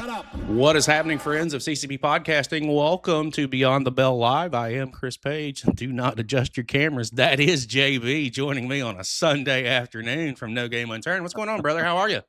Shut up. What is happening, friends of CCP Podcasting? Welcome to Beyond the Bell Live. I am Chris Page. Do not adjust your cameras. That is JB joining me on a Sunday afternoon from No Game Unturned. What's going on, brother? How are you?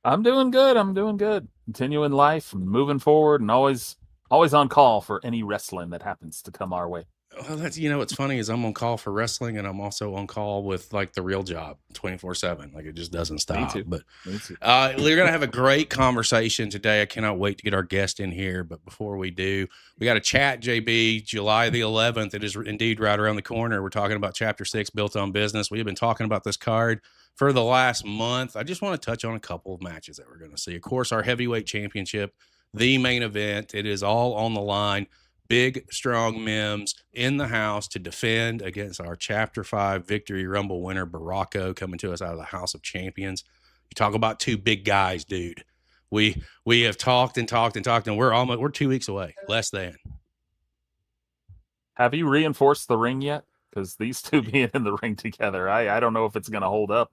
I'm doing good. Continuing life and moving forward, and always on call for any wrestling that happens to come our way. Well, that's, you know, what's funny is I'm on call for wrestling, and I'm also on call with like the real job 24/7. Like, it just doesn't stop. Me too. But Me too. we're going to have a great conversation today. I cannot wait to get our guest in here. But before we do, we got a chat, JB, July the 11th. It is indeed right around the corner. We're talking about Chapter 6, Built on Business. We have been talking about this card for the last month. I just want to touch on a couple of matches that we're going to see. Of course, our heavyweight championship, the main event. It is all on the line. Big, strong Mims in the house to defend against our Chapter 5 Victory Rumble winner, Baracco, coming to us out of the House of Champions. You talk about two big guys, dude. We have talked, and we're 2 weeks away, less than. Have you reinforced the ring yet? Because these two being in the ring together, I don't know if it's going to hold up.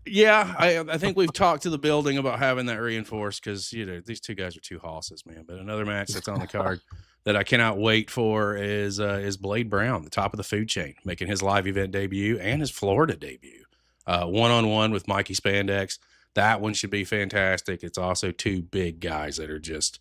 Yeah, I think we've talked to the building about having that reinforced because, you know, these two guys are two hosses, man. But another match that's on the card that I cannot wait for is Blade Brown, the top of the food chain, making his live event debut and his Florida debut. One-on-one with Mikey Spandex. That one should be fantastic. It's also two big guys that are just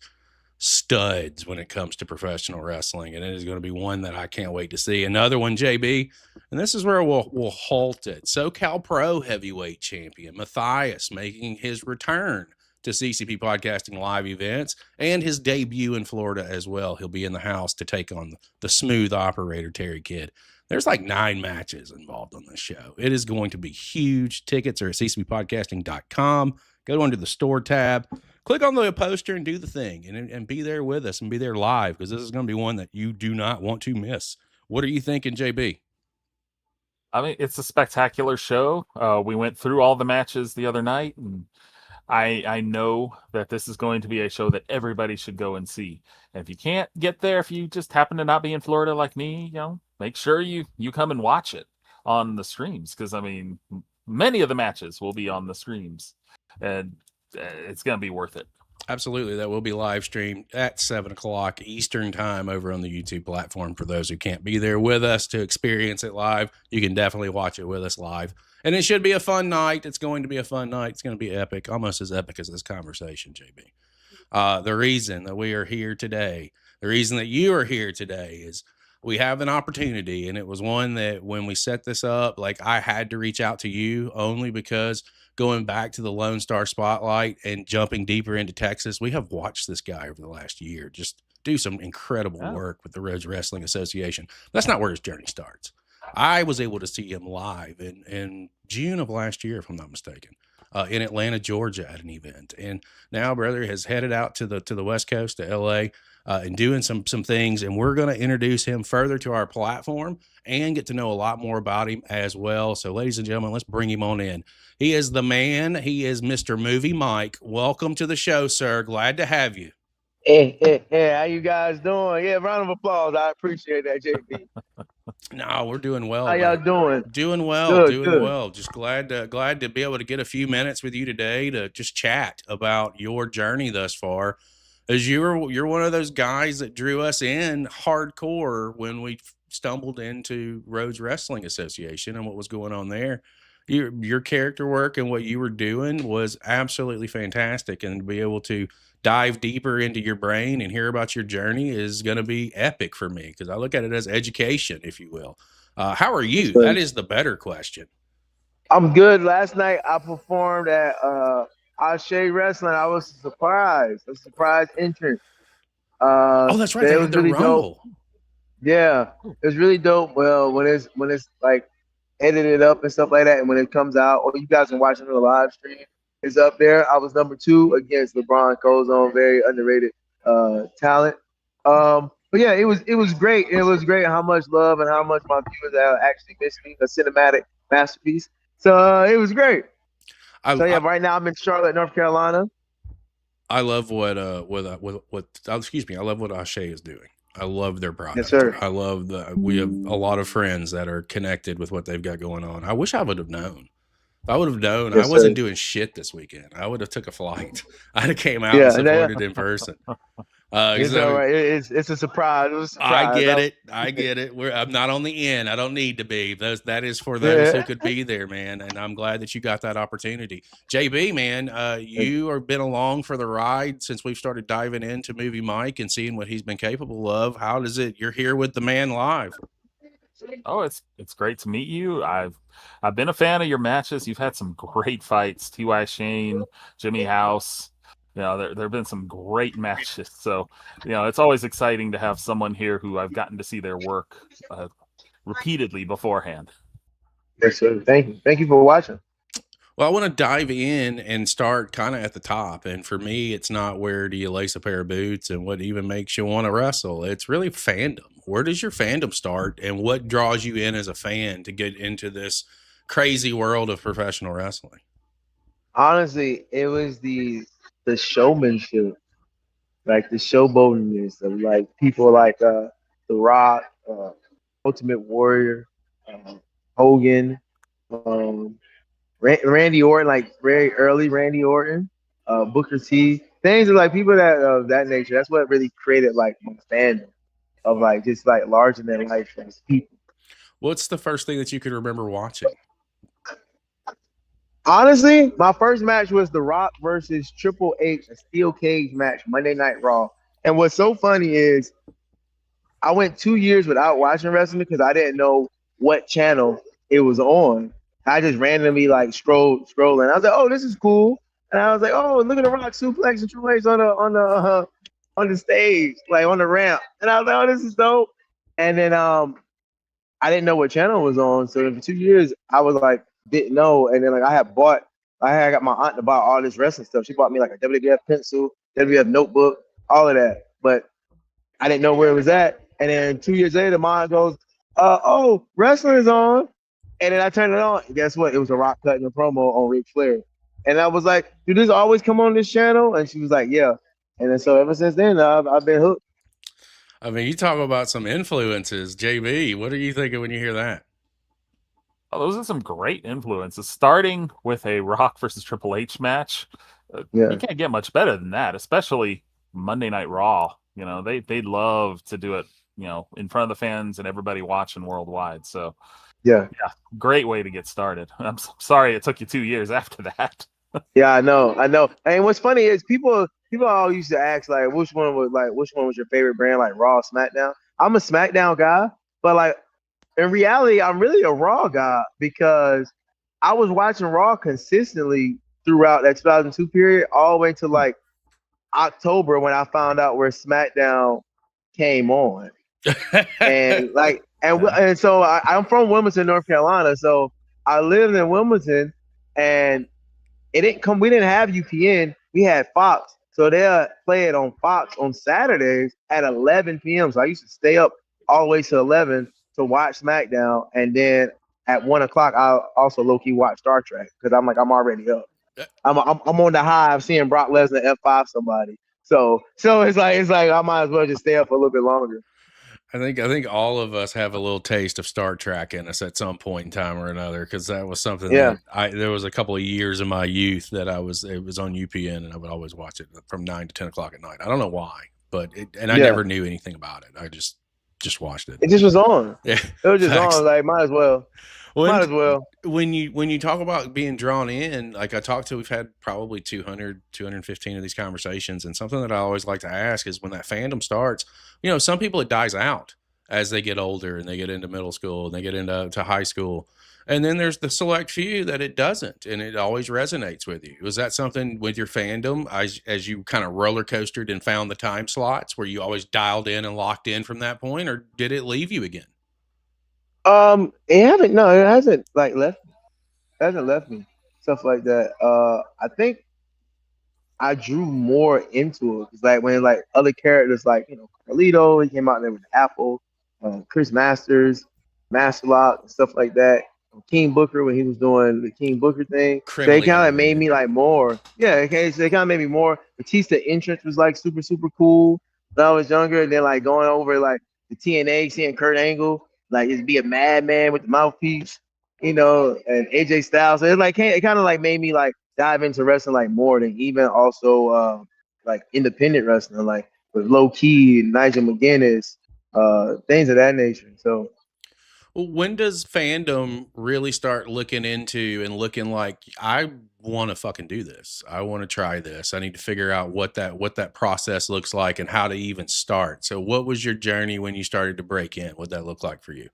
studs when it comes to professional wrestling, and it is going to be one that I can't wait to see. Another one, JB, and this is where we'll halt it. SoCal Pro Heavyweight Champion Matthias making his return to CCP Podcasting live events and his debut in Florida as well. He'll be in the house to take on the smooth operator, Terry Kidd. There's like 9 matches involved on this show. It is going to be huge. Tickets are at ccppodcasting.com. Go under the store tab, click on the poster and do the thing and be there with us and be there live, because this is going to be one that you do not want to miss. What are you thinking, JB? I mean, it's a spectacular show. We went through all the matches the other night, and I know that this is going to be a show that everybody should go and see. And if you can't get there, if you just happen to not be in Florida like me, you know, make sure you come and watch it on the streams, because I mean, many of the matches will be on the streams, and it's going to be worth it. Absolutely. That will be live streamed at 7:00 Eastern time over on the YouTube platform. For those who can't be there with us to experience it live, you can definitely watch it with us live. And it should be a fun night. It's going to be a fun night. It's going to be epic, almost as epic as this conversation, JB. The reason that we are here today, the reason that you are here today is we have an opportunity, and it was one that when we set this up, like, I had to reach out to you only because going back to the Lone Star Spotlight and jumping deeper into Texas, we have watched this guy over the last year just do some incredible work with the Rhodes Wrestling Association. That's not where his journey starts. I was able to see him live in June of last year, if I'm not mistaken, in Atlanta, Georgia, at an event. And now, brother, has headed out to the West Coast, to LA, and doing some things. And we're going to introduce him further to our platform and get to know a lot more about him as well. So, ladies and gentlemen, let's bring him on in. He is the man. He is Mr. Movie Myk. Welcome to the show, sir. Glad to have you. Hey, how you guys doing? Yeah, round of applause. I appreciate that, JB. No, we're doing well. How y'all doing? Doing well, Good. well. Just glad to be able to get a few minutes with you today to just chat about your journey thus far. As you're one of those guys that drew us in hardcore when we stumbled into Rhodes Wrestling Association and what was going on there. Your character work and what you were doing was absolutely fantastic, and to be able to dive deeper into your brain and hear about your journey is going to be epic for me, because I look at it as education, if you will. How are you? That is the better question. I'm good. Last night I performed at RWA Wrestling. I was surprised. A surprise entrance. Oh, that's right. They had the Rumble. Dope. Yeah, it was really dope. Well, when it's like edited up and stuff like that, and when it comes out, or you guys can watch it on the live stream, it's up there. I was number 2 against LeBron Cozone, very underrated talent. But yeah, it was great. It was great how much love and how much my viewers actually missed me. A cinematic masterpiece. So it was great. Right now I'm in Charlotte, North Carolina. I love what I love what RWA is doing. I love their product. Yes, sir. I love we have a lot of friends that are connected with what they've got going on. I wish I would have known If I would have known, I Yes, wasn't sir. doing shit this weekend. I would have took a flight. I'd have came out and Yeah, supported in person. it's all right. It's a surprise. It was a I surprise. get it. I get it. I'm not on the end. I don't need to be. That is for those who Yeah. could be there, man. And I'm glad that you got that opportunity. JB, man, you have been along for the ride since we've started diving into Movie Myk and seeing what he's been capable of. How does it? You're here with the man live. Oh, it's great to meet you. I've been a fan of your matches. You've had some great fights. T.Y. Shane, Jimmy House. There have been some great matches. So, it's always exciting to have someone here who I've gotten to see their work repeatedly beforehand. Yes, sir. Thank you for watching. Well, I want to dive in and start kind of at the top. And for me, it's not where do you lace a pair of boots and what even makes you want to wrestle. It's really fandom. Where does your fandom start and what draws you in as a fan to get into this crazy world of professional wrestling? Honestly, it was the showmanship, like the showboatiness of like people like The Rock, Ultimate Warrior, Hogan, um, Randy Orton, like very early Randy Orton, Booker T, things are like people that of that nature. That's what really created like my fandom of like just like larger than life people. What's the first thing that you could remember watching? Honestly, my first match was The Rock versus Triple H, a steel cage match, Monday Night Raw. And what's so funny is I went 2 years without watching wrestling because I didn't know what channel it was on. I just randomly like scrolling. I was like, "Oh, this is cool," and I was like, "Oh, look at The Rock suplex and Triple H on the stage, like on the ramp." And I was like, "Oh, this is dope." And then I didn't know what channel it was on, so for 2 years I was like didn't know. And then like I had got my aunt to buy all this wrestling stuff. She bought me like a WWF pencil, WWF notebook, all of that, but I didn't know where it was at. And then 2 years later, mom goes, "Oh, wrestling is on." And then I turned it on. And guess what? It was a Rock cutting a promo on Ric Flair. And I was like, "Do this always come on this channel?" And she was like, "Yeah." And then so ever since then, I've been hooked. I mean, you talk about some influences. JB, what are you thinking when you hear that? Oh, those are some great influences. Starting with a Rock versus Triple H match, Yeah. you can't get much better than that, especially Monday Night Raw. They love to do it, in front of the fans and everybody watching worldwide. So, Yeah. great way to get started. I'm sorry it took you 2 years after that. Yeah, I know. And what's funny is people all used to ask like which one was your favorite brand, like Raw, SmackDown. I'm a SmackDown guy, but like in reality, I'm really a Raw guy because I was watching Raw consistently throughout that 2002 period, all the way to like October when I found out where SmackDown came on. And like and so I'm from Wilmington, North Carolina. So I lived in Wilmington, and it didn't come. We didn't have UPN. We had Fox, so they'll play it on Fox on Saturdays at 11 p.m. So I used to stay up all the way to 11 to watch SmackDown, and then at 1 o'clock I also low key watch Star Trek because I'm already up. I'm on the high of seeing Brock Lesnar F5 somebody. So it's like I might as well just stay up a little bit longer. I think all of us have a little taste of Star Trek in us at some point in time or another, because that was something that there was a couple of years in my youth that it was on UPN, and I would always watch it from 9 to 10 o'clock at night. I don't know why, but I never knew anything about it. I just watched it. It just was on. Yeah, it was just on. Like might as well. Might as well. When you talk about being drawn in, like we've had probably 200, 215 of these conversations. And something that I always like to ask is when that fandom starts, some people it dies out as they get older and they get into middle school and they get into high school. And then there's the select few that it doesn't, and it always resonates with you. Was that something with your fandom as you kind of roller coastered and found the time slots where you always dialed in and locked in from that point, or did it leave you again? It hasn't like left. It hasn't left me. Stuff like that. I think I drew more into it because like when like other characters like Carlito, he came out there with the Apple, Chris Masters, Master Lock, and stuff like that. King Booker when he was doing the King Booker thing. They kind of made me like more. Yeah, okay. So they kind of made me more. Batista entrance was like super, super cool when I was younger. And then like going over like the TNA, seeing Kurt Angle, like just be a madman with the mouthpiece. you know, and AJ Styles. So it kind of like made me like dive into wrestling like more than even also like independent wrestling, like with Low Key, Nigel McGuinness, things of that nature. So Well, when does fandom really start looking into and looking like I want to fucking do this? I want to try this. I need to figure out what that process looks like and how to even start. So, what was your journey when you started to break in? What that look like for you?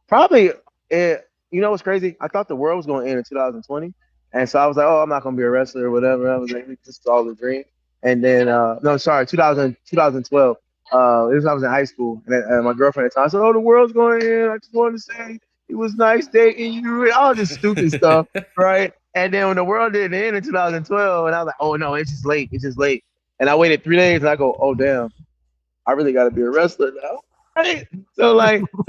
probably, you know what's crazy? I thought the world was going to end in 2020. And so I was like, oh, I'm not going to be a wrestler or whatever. I was like, this is all a dream. And then, no, sorry, 2012. It was when I was in high school. And my girlfriend at the time said, oh, the world's going to end. I just wanted to say it was nice dating you. And all this stupid stuff, right? And then when the world didn't end in 2012, and I was like, oh, no, it's just late. It's just late. And I waited 3 days and I go, oh, damn. I really got to be a wrestler now. Right? So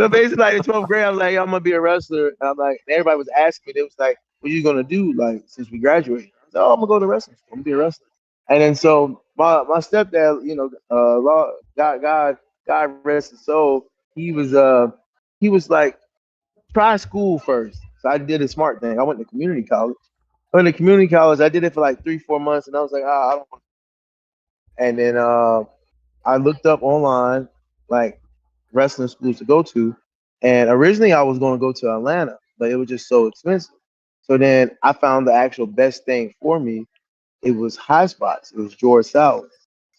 basically, like in 12th grade, I was like, I'm gonna be a wrestler. And I'm like, and everybody was asking me, they was like, what are you gonna do? Like, since we graduated, I was like, oh, I'm gonna go to wrestling school. I'm gonna be a wrestler. And then so my stepdad, you know, God rest his soul. He was like, try school first. So I did a smart thing. I went to community college. I went to community college. I did it for like 3-4 months, and I was like, I don't want. And then I looked up online, like wrestling schools to go to. And originally I was going to go to Atlanta, but it was just so expensive. So then I found the actual best thing for me. It was High Spots. It was George South.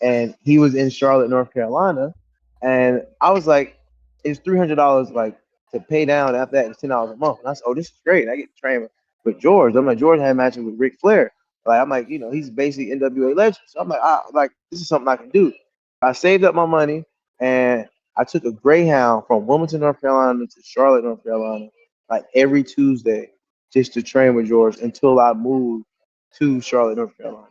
And he was in Charlotte, North Carolina. And I was like, it's $300 like to pay down. After that, it's $10 a month. And I said, oh, this is great. I get to train with George. I'm like, George had matches with Ric Flair. Like, I'm like, you know, he's basically NWA legend. So I'm like, this is something I can do. I saved up my money and I took a Greyhound from Wilmington, North Carolina to Charlotte, North Carolina, like every Tuesday just to train with George until I moved to Charlotte, North Carolina.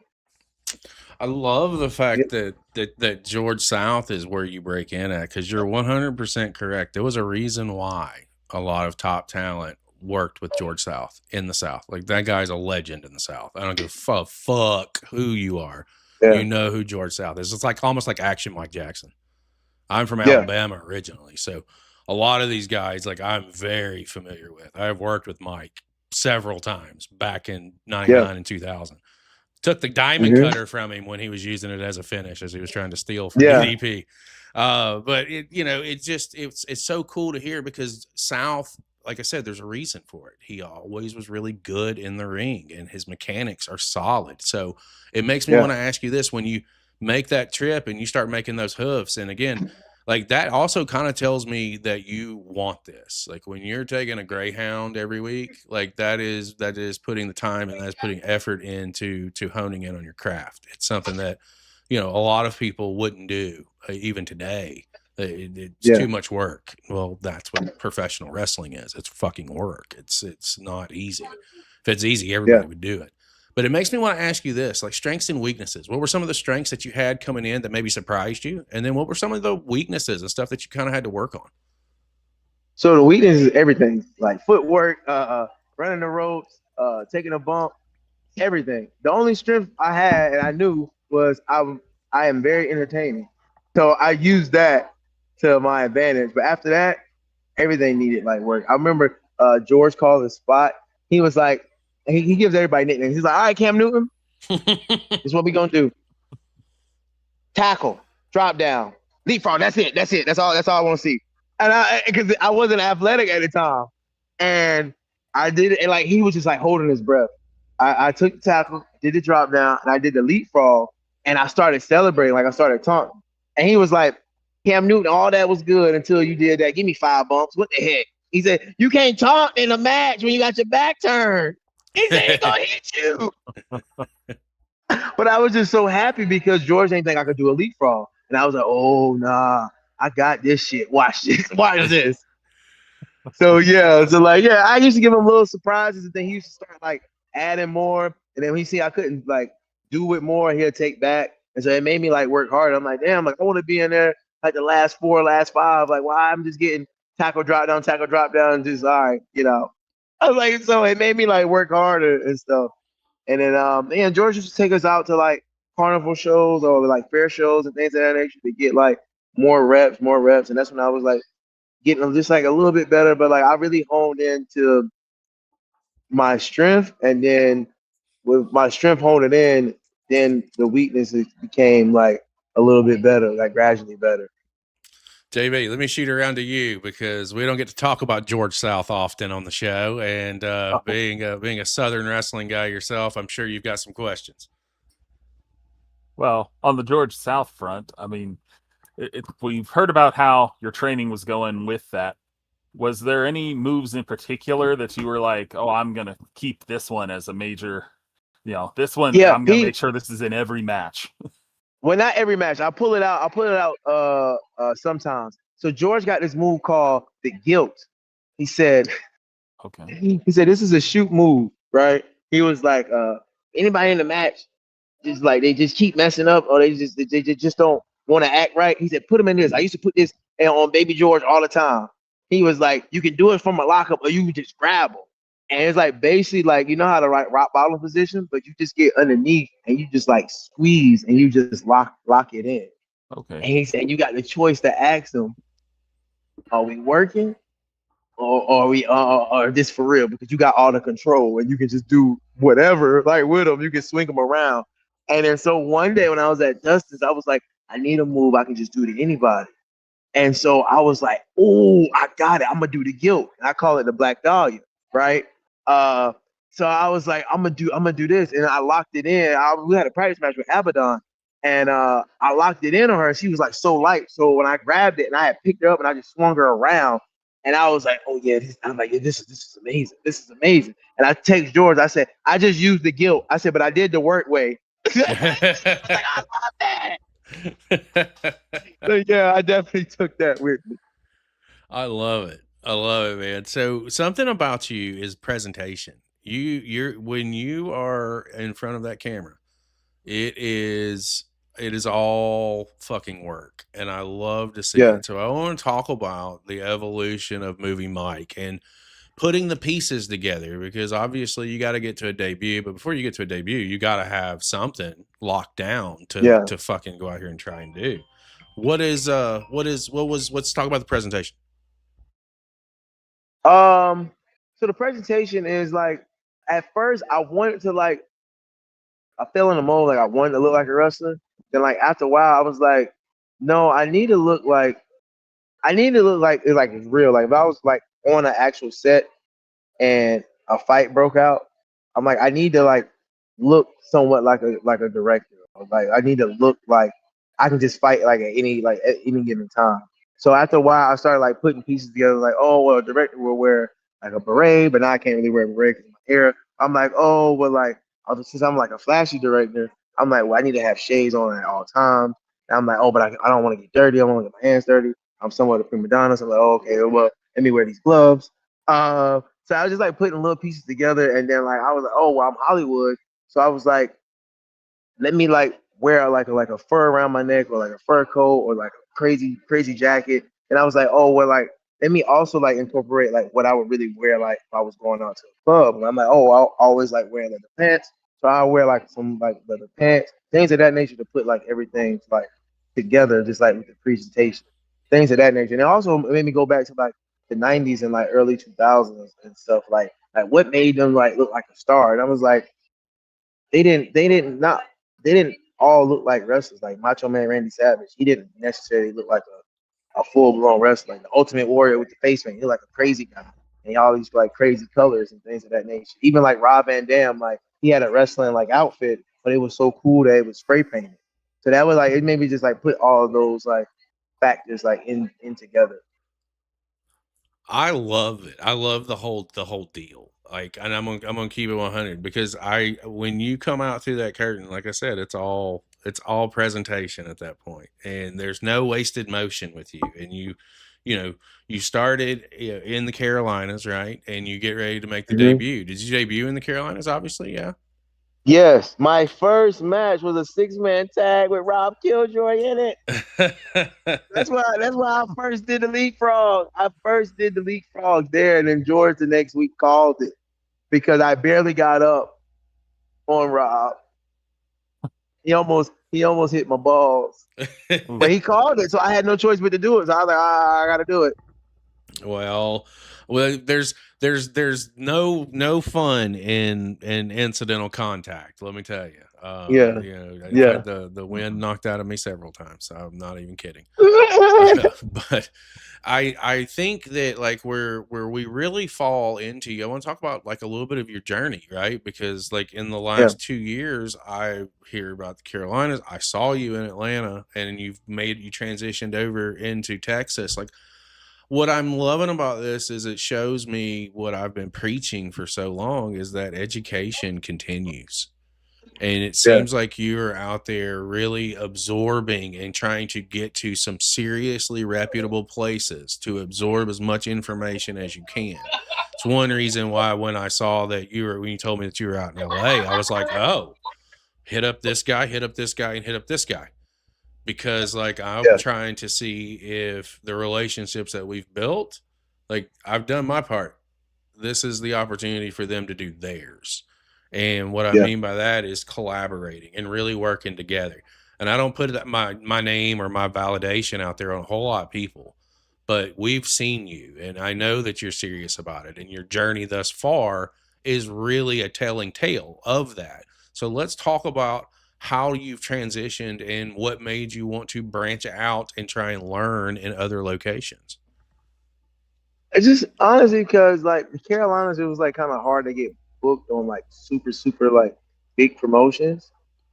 I love the fact that George South is where you break in at, because you're 100% correct. There was a reason why a lot of top talent worked with George South in the South. Like, that guy's a legend in the South. I don't give a fuck who you are. Yeah. You know who George South is. It's like almost like Action Mike Jackson. I'm from Yeah. Alabama originally, so a lot of these guys, like, I'm very familiar with. I've worked with Mike several times back in 99 and 2000. Took the diamond cutter from him when he was using it as a finish, as he was trying to steal from DDP. But it's so cool to hear, because South, like I said, there's a reason for it. He always was really good in the ring, and his mechanics are solid. So it makes me want to ask you this: when you make that trip and you start making those hoofs, and again, like, that also kind of tells me that you want this. Like, when you're taking a Greyhound every week, like, that is putting the time and that's putting effort into honing in on your craft. It's something that, you know, a lot of people wouldn't do even today. It's too much work. Well, that's what professional wrestling is. It's fucking work. It's not easy. If it's easy, everybody would do it. But it makes me want to ask you this, like, strengths and weaknesses. What were some of the strengths that you had coming in that maybe surprised you? And then what were some of the weaknesses and stuff that you kind of had to work on? So the weakness is everything, like footwork, running the ropes, taking a bump, everything. The only strength I had and I knew was I am very entertaining. So I used that to my advantage. But after that, everything needed like work. I remember George called a spot. He was like, he gives everybody nicknames. He's like, all right, Cam Newton, this is what we gonna do. Tackle, drop down, leapfrog. That's it. That's all I want to see. And because I wasn't athletic at the time, and I did it, and like he was just like holding his breath. I took the tackle, did the drop down, and I did the leapfrog, and I started celebrating, like I started taunting. And he was like, Cam Newton, all that was good until you did that. Give me 5 bumps. What the heck? He said, you can't taunt in a match when you got your back turned. He said he's gonna hit you. But I was just so happy because George didn't think I could do a leapfrog. And I was like, oh nah, I got this shit. Watch this. Watch this. So I used to give him little surprises, and then he used to start like adding more. And then when he see I couldn't like do it more, he'll take back. And so it made me like work hard. I'm like, damn, like I want to be in there like the last 4, last 5. Like, why I'm just getting tackle drop down, and just all right, you know. I was like, so it made me like work harder and stuff. And then George used to take us out to like carnival shows or like fair shows and things of that nature to get like more reps. And that's when I was like, getting just like a little bit better, but like I really honed into my strength, and then with my strength honing in, then the weaknesses became like a little bit better, like gradually better. JB, let me shoot around to you because we don't get to talk about George South often on the show, and being a Southern wrestling guy yourself, I'm sure you've got some questions. Well, on the George South front, I mean, we've heard about how your training was going with that. Was there any moves in particular that you were like, oh, I'm going to keep this one as a major, this one, Yeah, I'm going to make sure this is in every match? Well, not every match. I'll pull it out sometimes. So George got this move called the guilt. He said, Okay. he said, this is a shoot move, right? He was like, anybody in the match, just like they just keep messing up, or they just don't want to act right. He said, put them in this. I used to put this on Baby George all the time. He was like, you can do it from a lockup, or you can just grab them. And it's like basically like, you know how to rock bottom position, but you just get underneath and you just like squeeze and you just lock it in. Okay. And he said you got the choice to ask them, are we working, or are we or this for real? Because you got all the control and you can just do whatever like with them. You can swing them around. And then so one day when I was at Dustin's, I was like, I need a move I can just do to anybody. And so I was like, oh, I got it. I'm gonna do the guilt. And I call it the Black Dahlia, right? So I was like, I'm gonna do this, and I locked it in. We had a practice match with Abaddon, and I locked it in on her. She was like so light. So when I grabbed it and I had picked her up and I just swung her around, and I was like, oh yeah, I'm like, yeah, this is amazing. This is amazing. And I text George. I said, I just used the guilt. I said, but I did the work way. I was like, I love that. So yeah, I definitely took that with me. I love it. I love it, man. So something about you is presentation. You're when you are in front of that camera, it is all fucking work, and I love to see it. So I want to talk about the evolution of Movie Myk and putting the pieces together, because obviously you got to get to a debut, but before you get to a debut, you got to have something locked down to fucking go out here and try and do. Let's talk about the presentation. So the presentation is like, at first I wanted to like, I fell in the mold, like I wanted to look like a wrestler. Then like after a while I was like, no, I need to look like it's real. Like if I was like on an actual set and a fight broke out, I'm like, I need to like look somewhat like a director. Like I need to look like I can just fight like at any given time. So after a while, I started like putting pieces together. Like, oh well, a director will wear like a beret, but now I can't really wear a beret because of my hair. I'm like, oh well, like since I'm like a flashy director, I'm like, well, I need to have shades on at all times. And I'm like, oh, but I don't want to get dirty. I don't want to get my hands dirty. I'm somewhat a prima donna, so I'm like, oh, okay, well, let me wear these gloves. So I was just like putting little pieces together, and then like I was like, oh well, I'm Hollywood, so I was like, let me like wear like a fur around my neck, or like a fur coat, or like a crazy jacket. And I was like, oh well, like let me also like incorporate like what I would really wear like if I was going out to a club. And I'm like, oh, I'll always like wear leather pants, so I'll wear like some like leather pants, things of that nature, to put like everything like together, just like with the presentation, things of that nature. And it also made me go back to like the 90s and like early 2000s and stuff, like what made them like look like a star. And I was like, they didn't all look like wrestlers. Like Macho Man Randy Savage, he didn't necessarily look like a full-blown wrestler. Like the Ultimate Warrior with the face paint, he looked like a crazy guy, and all these like crazy colors and things of that nature. Even like Rob Van Dam, like he had a wrestling like outfit, but it was so cool that it was spray painted. So that was like, it made me just like put all of those like factors like in together. I love it. I love the whole deal. Like, and I'm gonna keep it 100, because when you come out through that curtain, like I said, it's all presentation at that point, and there's no wasted motion with you. And you started in the Carolinas, right? And you get ready to make the debut. Did you debut in the Carolinas? Obviously, yeah. Yes, my first match was a 6-man tag with Rob Killjoy in it. That's why I first did the leapfrog. I first did the leapfrog there, and then George the next week called it because I barely got up on Rob. He almost hit my balls, but he called it, so I had no choice but to do it. So I was like, I got to do it. Well, there's no fun in incidental contact. Let me tell you. Yeah. You know, I've Yeah. had the wind knocked out of me several times. So I'm not even kidding. But I think that like where we really fall into, I want to talk about like a little bit of your journey, right? Because like in the Yeah. last 2 years, I hear about the Carolinas. I saw you in Atlanta, and you transitioned over into Texas. Like, what I'm loving about this is it shows me what I've been preaching for so long, is that education continues. And it Yeah. seems like you're out there really absorbing and trying to get to some seriously reputable places to absorb as much information as you can. It's one reason why when I saw that when you told me that you were out in LA, I was like, oh, hit up this guy, hit up this guy, and hit up this guy. Because like I'm Yeah. trying to see if the relationships that we've built, like I've done my part. This is the opportunity for them to do theirs. And what I Yeah. mean by that is collaborating and really working together. And I don't put my name or my validation out there on a whole lot of people, but we've seen you, and I know that you're serious about it, and your journey thus far is really a telling tale of that. So let's talk about how you've transitioned and what made you want to branch out and try and learn in other locations. It's just honestly because like the Carolinas, it was like kind of hard to get booked on like super like big promotions,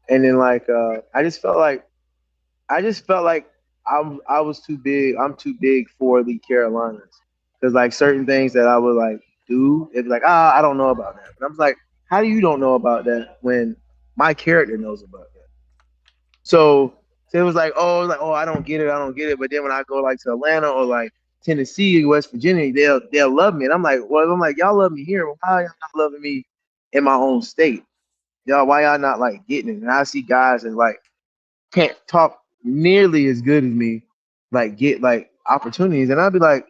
and then like I just felt like I was too big. I'm too big for the Carolinas because like certain things that I would like do, it'd be like I don't know about that. But I'm like, how do you don't know about that when my character knows about that? So it was like, oh, I don't get it, I don't get it. But then when I go like to Atlanta or like Tennessee, West Virginia, they'll love me. And I'm like, well, I'm like, y'all love me here. Why are y'all not loving me in my own state? Y'all, why y'all not like getting it? And I see guys that like can't talk nearly as good as me, like get like opportunities. And I'd be like,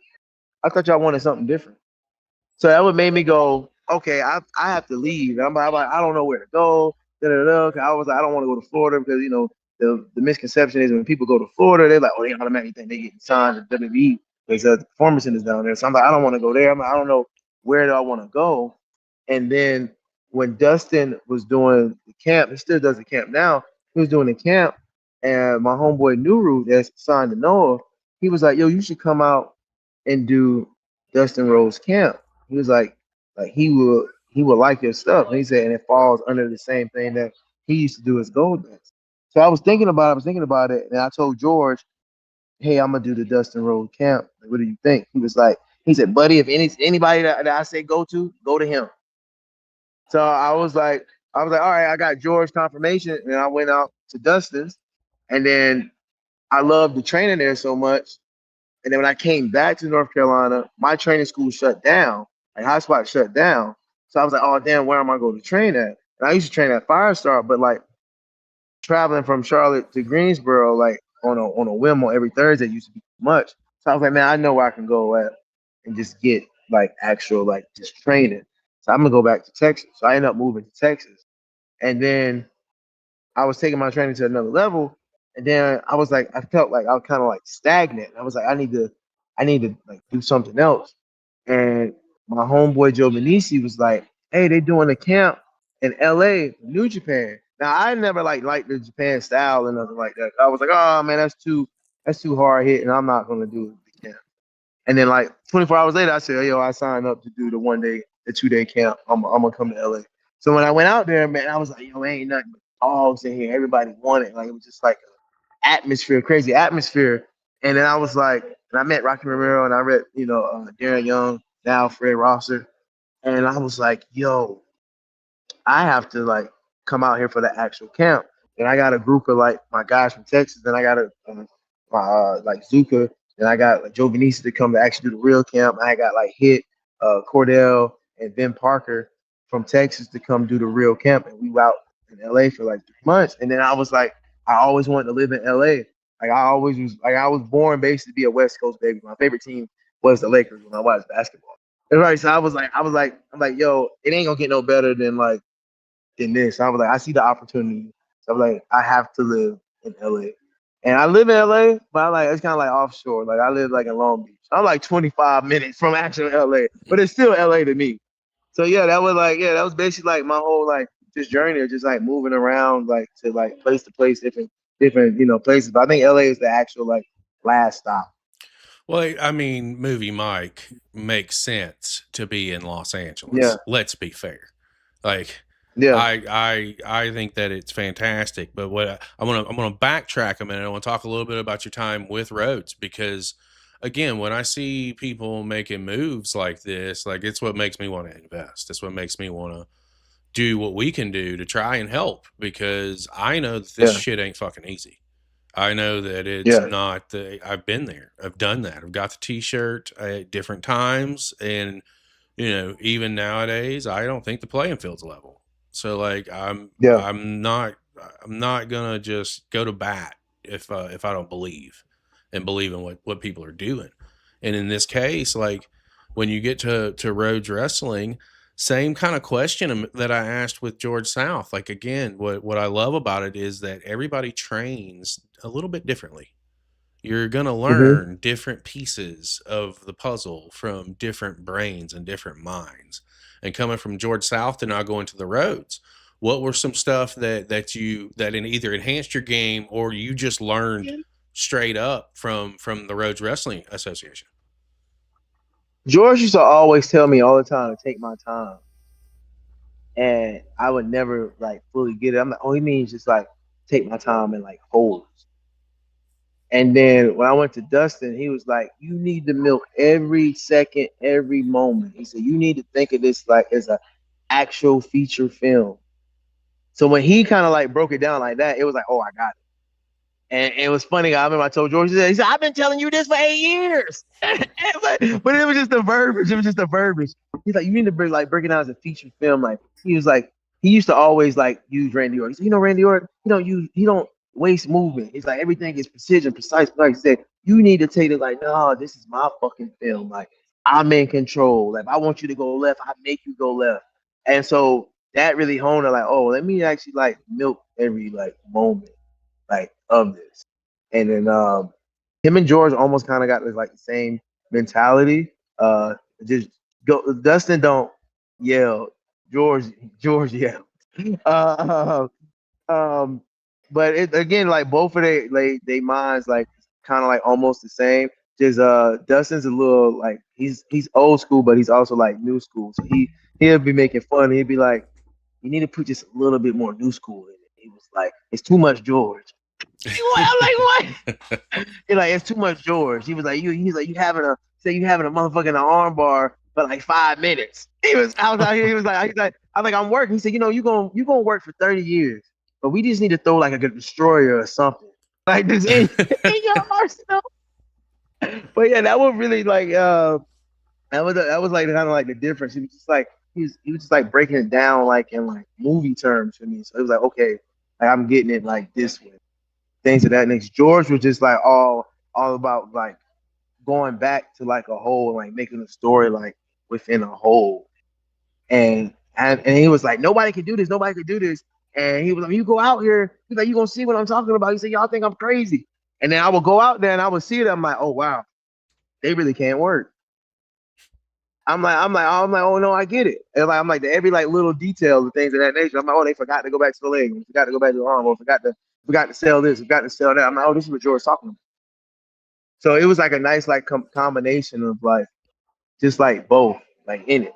I thought y'all wanted something different. So that would make me go, okay, I have to leave. I'm like, I don't know where to go. Da, da, da. 'Cause I was like, I don't want to go to Florida because the misconception is when people go to Florida, they're like, oh, they automatically think they get signed to WWE because the performance center is down there. So I'm like, I don't want to go there. I'm like, I don't know where do I want to go. And then when Dustin was doing the camp, he still does the camp now. He was doing the camp, and my homeboy Nuru that's signed to Noah, he was like, yo, you should come out and do Dustin Rhodes camp. He was like he would like your stuff. And he said, and it falls under the same thing that he used to do as Gold Dust. So I was thinking about it, and I told George, hey, I'm gonna do the Dustin Rhodes camp. Like, what do you think? He said, buddy, if anybody that I say go to him. So I was like, all right, I got George confirmation, and I went out to Dustin's, and then I loved the training there so much. And then when I came back to North Carolina, my training school shut down. Like Hotspot shut down. So I was like, oh damn, where am I going to train at? And I used to train at Firestar, but like traveling from Charlotte to Greensboro, like on a whim on every Thursday used to be too much. So I was like, man, I know where I can go at and just get like actual like just training. So I'm gonna go back to Texas. So I ended up moving to Texas. And then I was taking my training to another level, and then I felt like I was kind of like stagnant. I was like, I need to like do something else. And my homeboy Joe Benisi was like, hey, they doing a camp in LA, New Japan. Now I never liked the Japan style and nothing like that. I was like, oh man, that's too hard hit, and I'm not gonna do the camp. And then like 24 hours later, I said, yo, I signed up to do the 2-day camp. I'm gonna come to LA. So when I went out there, man, I was like, yo, ain't nothing but dogs in here. Everybody wanted. Like it was just like atmosphere, crazy atmosphere. And then I was like, and I met Rocky Romero and I read, Darren Young, now Fred Rosser. And I was like, yo, I have to like come out here for the actual camp. And I got a group of like my guys from Texas. Then I got my like Zuka. And I got like Joe Venisa to come to actually do the real camp. I got like Hit, Cordell, and Ben Parker from Texas to come do the real camp. And we were out in LA for like 3 months. And then I was like, I always wanted to live in LA. Like I was born basically to be a West Coast baby. My favorite team was the Lakers when I watched basketball. And right, so I'm like, yo, it ain't gonna get no better than this. I was like, I see the opportunity. So I'm like, I have to live in LA. And I live in LA, but it's kind of like offshore. Like I live like in Long Beach. I'm like 25 minutes from actual LA, but it's still LA to me. So yeah, that was basically like my whole like just journey of just like moving around like to like place to place, different places. But I think LA is the actual like last stop. Well, I mean, Movie Myk makes sense to be in Los Yeah, Angeles. Let's be fair. Like, yeah, I think that it's fantastic. But what I'm gonna backtrack a minute. I want to talk a little bit about your time with Rhodes, because again, when I see people making moves like this, like it's what makes me want to invest. It's what makes me want to do what we can do to try and help, because I know that this yeah, shit ain't fucking easy. I know that it's yeah, not I've been there. I've done that. I've got the t-shirt at different times. And, even nowadays, I don't think the playing field's level. So like, yeah, I'm not going to just go to bat if I don't believe in what people are doing. And in this case, like when you get to Rhodes Wrestling, same kind of question that I asked with George South. Like again, what I love about it is that everybody trains a little bit differently. You're going to hmm learn different pieces of the puzzle from different brains and different minds. And coming from George South to now going to the Rhodes, what were some stuff that either enhanced your game or you just learned straight up from the Rhodes Wrestling Association? George used to always tell me all the time to take my time, and I would never like fully get it. I'm like, oh, he means just like take my time and like hold. And then when I went to Dustin, he was like, "You need to milk every second, every moment." He said, "You need to think of this like as a actual feature film." So when he kind of like broke it down like that, it was like, "Oh, I got it." And it was funny. I remember I told George, he said, "I've been telling you this for 8 years." but it was just the verbiage. It was just the verbiage. He's like, "You need to break it down as a feature film." Like he was like, he used to always like use Randy Orton. He said, Randy Orton, he don't waste movement. It's like everything is precision, precise. Like he said, you need to take it like, no, this is my fucking film. Like I'm in control. Like if I want you to go left, I make you go left. And so that really honed it. Like, oh, let me actually like milk every like moment like of this. And then him and George almost kind of got like the same mentality. Just go. Dustin don't yell. George yell. Uh, um, but it again like both of they minds like kind of like almost the same. Just Dustin's a little like he's old school, but he's also like new school. So he'll be making fun. He'd be like, you need to put just a little bit more new school in it. He was like, it's too much George. I'm like, what? He's like, it's too much George. He was like, he's like, you having a motherfucking arm bar for like 5 minutes. I was out here. I'm like, I'm working. He said, you gonna work for 30 years, but we just need to throw like a good destroyer or something like this in your arsenal. But yeah, that was really like that was like kind of like the difference. He was just like he was just like breaking it down like in like movie terms for me. So it was like, okay, like I'm getting it like this way. Things of that nature. George was just like all about like going back to like a whole and like making a story like within a whole. And he was like, nobody can do this, nobody can do this. And he was like, you go out here, he's like, you gonna see what I'm talking about. He said, y'all think I'm crazy. And then I would go out there and I would see it. I'm like, oh wow, they really can't work. Oh no, I get it. And like I'm like every like little detail, the things of that nature. I'm like, oh, they forgot to go back to the leg, forgot to go back to the arm, or forgot to sell this, forgot to sell that. I'm like, oh, this is what George's talking about. So it was like a nice like combination of like just like both like in it.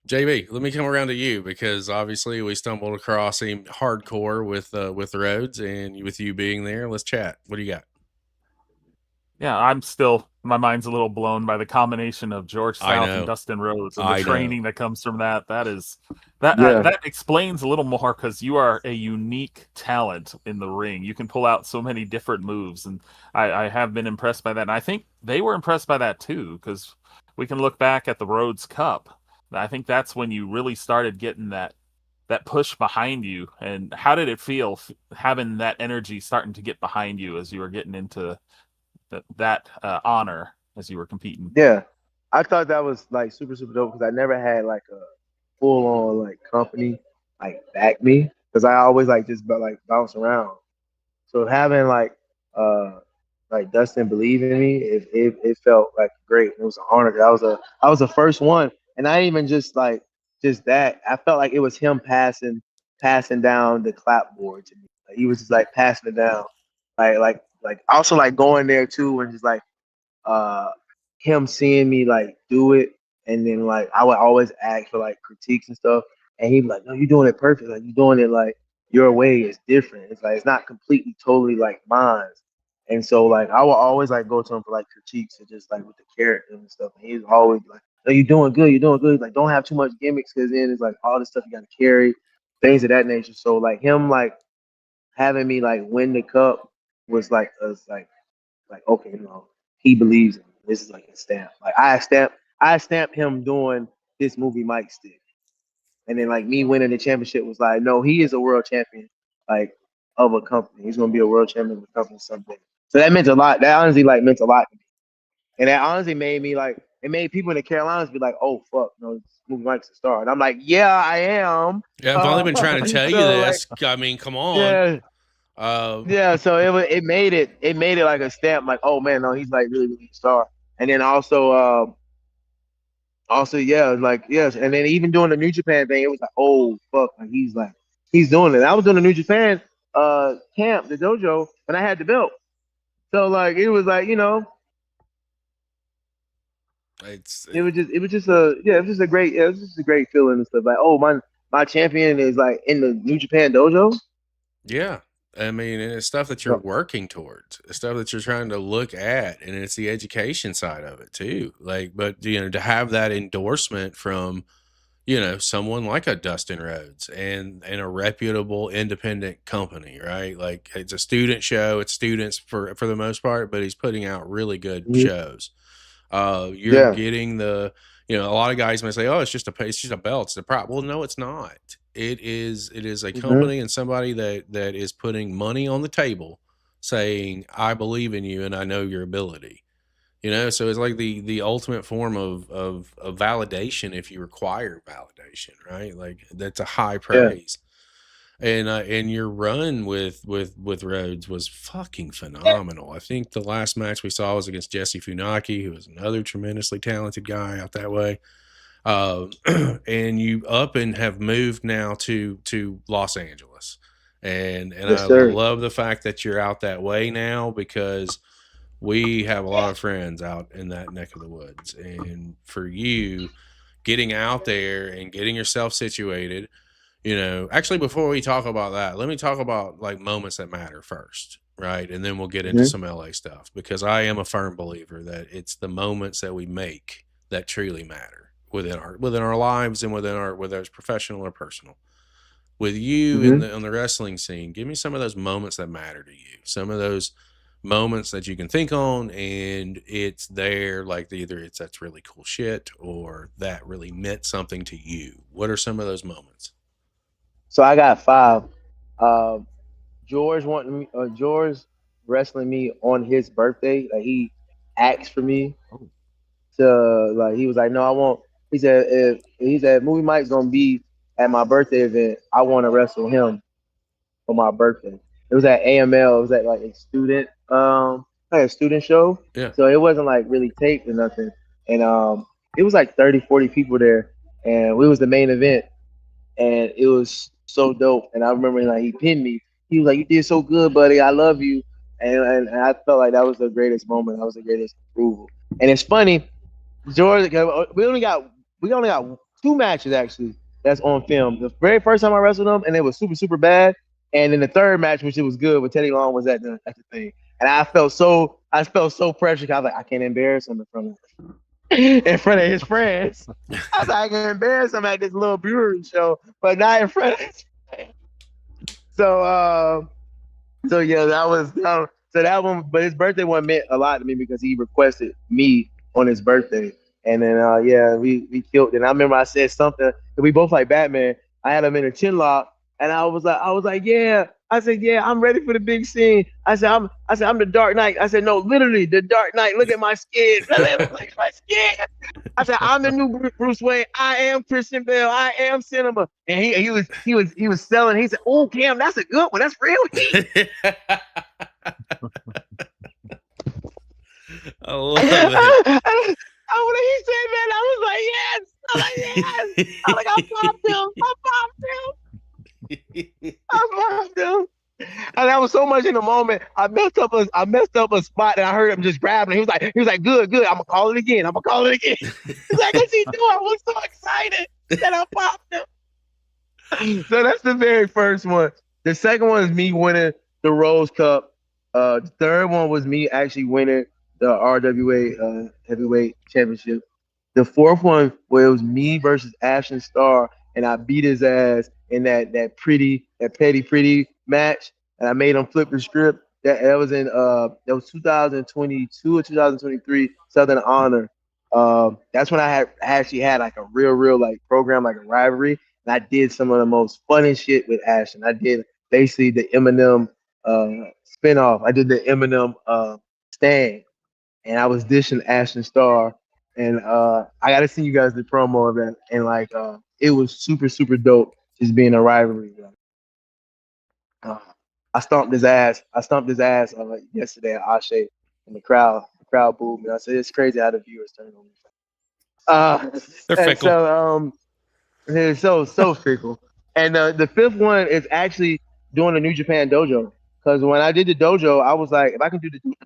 JB, let me come around to you, because obviously we stumbled across him hardcore with Rhodes, and with you being there, let's chat. What do you got? Yeah, my mind's a little blown by the combination of George South and Dustin Rhodes and the training that comes from that. That explains a little more, because you are a unique talent in the ring. You can pull out so many different moves, and I have been impressed by that. And I think they were impressed by that too, because we can look back at the Rhodes Cup. I think that's when you really started getting that push behind you. And how did it feel having that energy starting to get behind you as you were getting into that honor as you were competing? Yeah, I thought that was like super dope because I never had like a full on like company like back me, because I always like just like bounce around. So having like Dustin believe in me, it felt like great. It was an honor. I was the first one, and I didn't even just that. I felt like it was him passing down the clapboard to me. Like, he was just like passing it down, like also like going there too, and just like uh him seeing me like do it, and then like I would always ask for like critiques and stuff, and he'd be like, "No, you're doing it perfect. Like you're doing it like your way is different. It's like it's not completely totally like mine." And so like I would always like go to him for like critiques and just like with the character and stuff. And he's always like, "No, you're doing good. You're doing good. Like don't have too much gimmicks because then it's like all this stuff you got to carry, things of that nature." So like him like having me like win the cup was like us like okay, you know, he believes in me. This is like a stamp. Like I stamped him doing this movie Mike stick. And then like me winning the championship was like, no, he is a world champion, like of a company. He's gonna be a world champion of a company someday. So that meant a lot. That honestly like meant a lot to me. And that honestly made me like it made people in the Carolinas be like, oh fuck, no, movie Mike's a star. And I'm like, yeah, I am. Yeah, I've only been trying to tell you so, this. I mean, come on. Yeah. Uh, Yeah, so it made it like a stamp, like, oh man, no, he's like really, really a star. And then also yeah, like yes, and then even doing the New Japan thing, it was like, oh fuck, like he's doing it. I was doing the New Japan camp, the dojo, and I had the belt. So like it was like, you know, it was just a great feeling and stuff. Like, oh my champion is like in the New Japan dojo. yeah. I mean, and it's stuff that you're working towards, it's stuff that you're trying to look at, and it's the education side of it too. Like, but you know, to have that endorsement from, you know, someone like a Dustin Rhodes and a reputable independent company, right? Like it's a student show, it's students for the most part, but he's putting out really good shows. You're getting the, you know, a lot of guys may say, oh, it's just a belt, it's a prop. Well, no, it's not. It is a company and somebody that is putting money on the table saying, I believe in you and I know your ability. You know, so it's like the ultimate form of validation if you require validation, right? Like that's a high praise. And your run with Rhodes was fucking phenomenal. I think the last match we saw was against Jesse Funaki, who was another tremendously talented guy out that way. And you up and have moved now to Los Angeles, and Yes, I sir. love the fact that you're out that way now because we have a lot of friends out in that neck of the woods, and for you getting out there and getting yourself situated, you know, actually before we talk about that, let me talk about like moments that matter first, right? And then we'll get into some LA stuff, because I am a firm believer that it's the moments that we make that truly matter within our lives and whether it's professional or personal. With you on the wrestling scene, give me some of those moments that matter to you. Some of those moments that you can think on and it's there, like either it's that's really cool shit or that really meant something to you. What are some of those moments? So I got 5. George George wrestling me on his birthday. Like he asked for me to like he was like, no, I won't. He said Movie Mike's gonna be at my birthday event. I want to wrestle him for my birthday. It was at AML. It was at like a student show. Yeah. So it wasn't like really taped or nothing. And it was like 30, 40 people there, and we was the main event, and it was so dope. And I remember like he pinned me. He was like, "You did so good, buddy. I love you." And I felt like that was the greatest moment. That was the greatest approval. And it's funny, George. We only got 2 matches actually that's on film. The very first time I wrestled him, and it was super super bad. And then the third match, which it was good, but Teddy Long was at the thing. And I felt so pressure. I was like, I can't embarrass him in front of his friends. I was like, I can embarrass him at this little brewery show, but not in front of his friends. So yeah, that one. But his birthday one meant a lot to me because he requested me on his birthday, and then we killed it. And I remember I said something. We both like Batman. I had him in a chin lock, and I was like, yeah. I said, yeah, I'm ready for the big scene. I said, I'm the Dark Knight. I said, no, literally the Dark Knight. Look at my skin. Look at my skin. I said, I'm the new Bruce Wayne. I am Christian Bale. I am cinema. And he was selling. He said, "Oh, Cam, that's a good one. That's real heat." I love it. When he said that, I was like, yes. I'm like, yes. I'm like, I popped him. I popped him. And I was so much in the moment. I messed up a spot, and I heard him just grabbing. He was like, good. I'm gonna call it again. He's like, what's he doing? I was so excited that I popped him. So that's the very first one. The second one is me winning the Rhodes Cup. The third one was me actually winning the RWA Heavyweight Championship. The fourth one, where it was me versus Ashton Starr, and I beat his ass in that petty match, and I made him flip the script. That was in that was 2022 or 2023 Southern Honor. That's when I actually had like a real like program, like a rivalry, and I did some of the most funny shit with Ashton. I did basically the Eminem spinoff. I did the Eminem stand, and I was dishing Ashton Starr. And I got to see you guys the promo of that, and like it was super dope just being a rivalry. I stomped his ass. Yesterday at Ashe, and the crowd booed me. I said, it's crazy how the viewers turn on me. They're fickle. It's so fickle. And the fifth one is actually doing the New Japan Dojo. Because when I did the dojo, I was like, if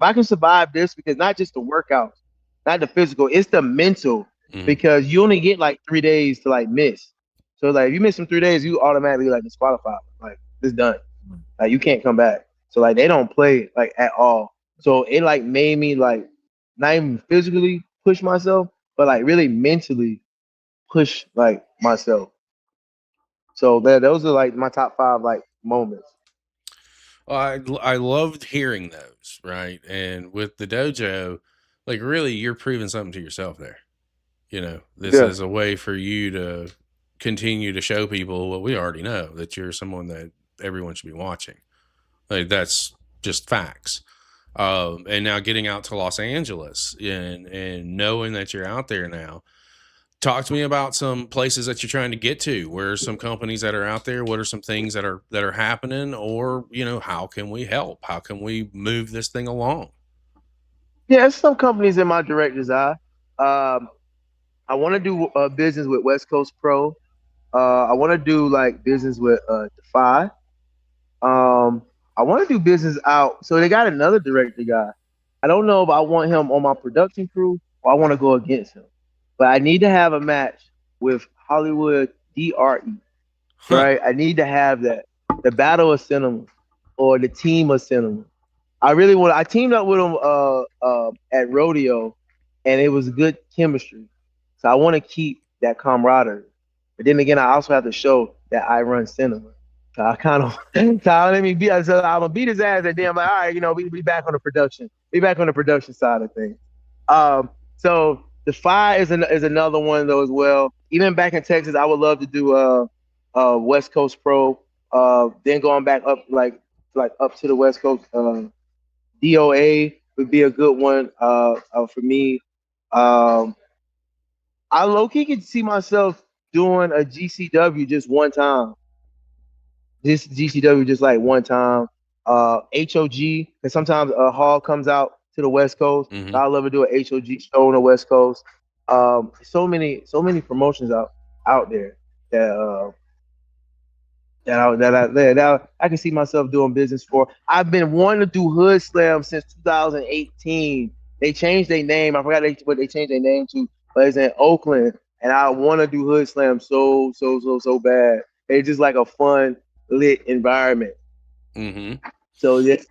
I can survive this, because not just the workouts, not the physical, it's the mental. Mhm. Because you only get like 3 days to like miss. So like if you miss them 3 days, you automatically like disqualified. Like it's done. Like you can't come back. So like they don't play like at all. So it like made me like not even physically push myself, but like really mentally push like myself. So those are like my top 5 like moments. Well, I loved hearing those, right? And with the dojo, like really, you're proving something to yourself there. You know, this Yeah. is a way for you to continue to show people what we already know, that you're someone that everyone should be watching. Like that's just facts. And now getting out to Los Angeles and knowing that you're out there now. Talk to me about some places that you're trying to get to. Where are some companies that are out there? What are some things that are happening? Or, you know, how can we help? How can we move this thing along? Yeah, there's some companies in my director's eye. I want to do business with West Coast Pro. I want to do like business with Defy. I want to do business out. So they got another director guy. I don't know if I want him on my production crew or I want to go against him. But I need to have a match with Hollywood DRE. Right? I need to have that. The Battle of Cinema or the Team of Cinema. I teamed up with him at Rodeo, and it was good chemistry. So I want to keep that camaraderie. But then again, I also have to show that I run cinema. So I kind of, I'm gonna beat his ass, and then I'm like, all right, you know, we back on the production. We back on the production side of things. So the Defy is another one of those as well. Even back in Texas, I would love to do West Coast Pro. Then going back up like up to the West Coast. DOA would be a good one for me. I low-key can see myself doing a GCW just one time. This GCW just like one time. HOG, because sometimes a Hall comes out to the West Coast. Mhm. So I love to do an HOG show on the West Coast. So many promotions out there that I can see myself doing business for. I've been wanting to do Hood Slam since 2018. They changed their name. I forgot what they changed their name to, but it's in Oakland, and I want to do Hood Slam so bad. It's just like a fun, lit environment. Mm-hmm. So it's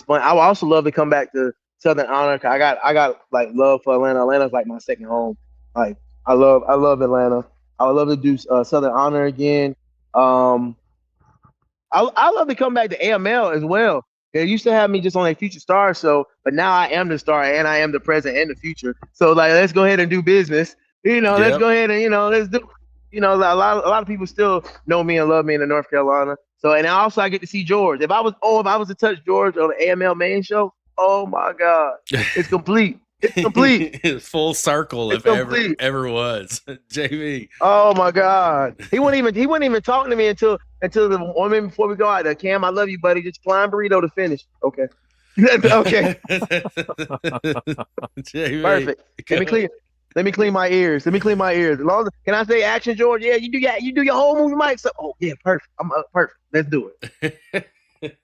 fun. I would also love to come back to Southern Honor. I got like love for Atlanta. Atlanta's like my second home. Like I love Atlanta. I would love to do Southern Honor again. I love to come back to AML as well. They used to have me just on a Future Star show, but now I am the star and I am the present and the future. So like, let's go ahead and do business. You know, let's go ahead and let's do. You know, a lot of people still know me and love me in North Carolina. So and also I get to see George. If I was to touch George on the AML main show, oh my God, it's complete. It's complete. Full circle, It's if complete. ever was. JV. Oh my God. He wouldn't even talk to me until the 1 minute before we go out there. Cam, I love you, buddy. Just flying burrito to finish. Okay. Okay. JV. Perfect. Let me clean my ears. Can I say action, George? Yeah, you do your whole movie, Mike. So, oh yeah, perfect. I'm perfect. Let's do it.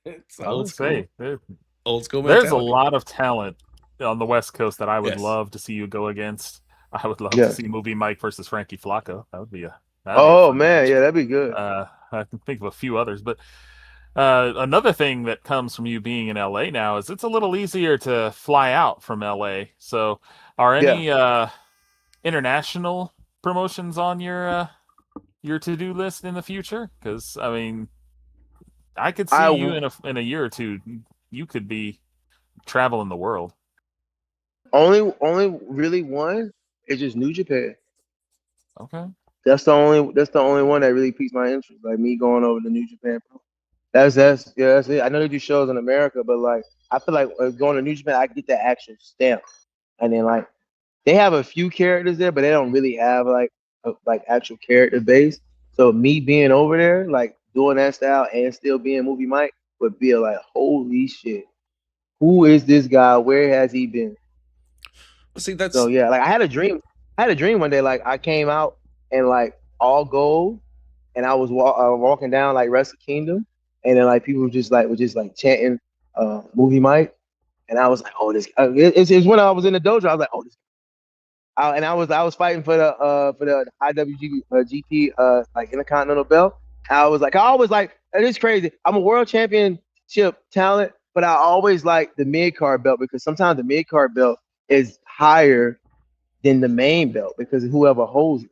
It's I old would school. say Old school there's mentality. a lot of talent on the West Coast that I would Yes. love to see you go against. I would love Yeah. to see Movie Myk versus Frankie Flacco. That would be a Oh fun man, match. yeah, that'd be good. I can think of a few others, but another thing that comes from you being in LA now is it's a little easier to fly out from LA. So, are any international promotions on your to-do list in the future? Because I mean, I could see you in a year or two. You could be traveling the world. Only really one is just New Japan. Okay. That's the only one that really piques my interest. Like me going over to New Japan. That's it. I know they do shows in America, but like I feel like going to New Japan, I get that action stamp, and then like they have a few characters there, but they don't really have like actual character base. So me being over there, like doing that style and still being Movie Myk would be like, holy shit, who is this guy? Where has he been? See, that's So yeah, like I had a dream. One day, like I came out and like all gold, and I was walking down like Wrestle Kingdom, and then like people were just like chanting Movie Myk, and I was like, oh, this. It's when I was in the dojo. I was like, oh, this. And I was fighting for the IWGP like Intercontinental belt. I was like, it is crazy. I'm a world championship talent, but I always like the mid card belt because sometimes the mid card belt is higher than the main belt because of whoever holds it.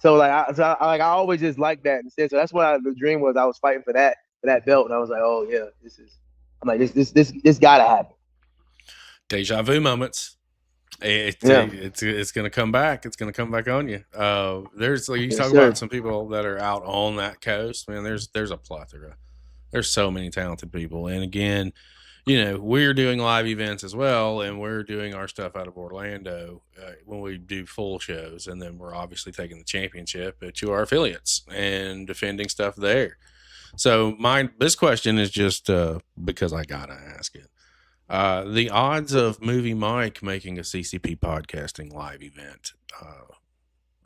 So I always just like that instead. So that's what the dream was. I was fighting for that belt, and I was like, oh yeah, I'm like this gotta happen. Deja vu moments. It's gonna come back. It's gonna come back on you. There's like you talk about some people that are out on that coast. Man, there's a plethora. There's so many talented people, and again, you know, we're doing live events as well, and we're doing our stuff out of Orlando when we do full shows, and then we're obviously taking the championship to our affiliates and defending stuff there. So this question is just because I gotta ask it. The odds of Movie Myk making a CCP podcasting live event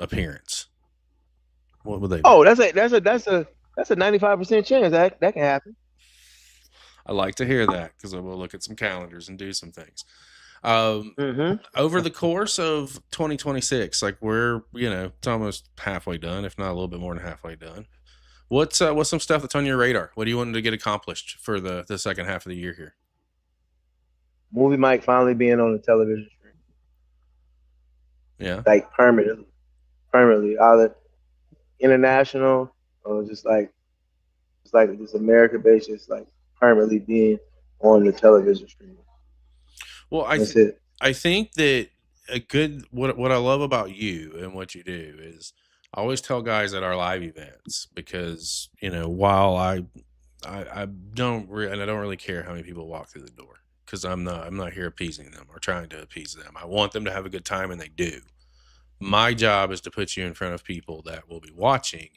appearance. What would they be? Oh, that's a 95% chance that can happen. I like to hear that because I will look at some calendars and do some things. Over the course of 2026, like it's almost halfway done, if not a little bit more than halfway done. What's some stuff that's on your radar? What do you want to get accomplished for the second half of the year here? Movie Myk finally being on the television screen. Yeah. Like permanently, either international or just America based, just like permanently being on the television screen. Well, I think that what I love about you and what you do is I always tell guys at our live events because while I don't really care how many people walk through the door because I'm not here appeasing them or trying to appease them. I want them to have a good time, and they do. My job is to put you in front of people that will be watching,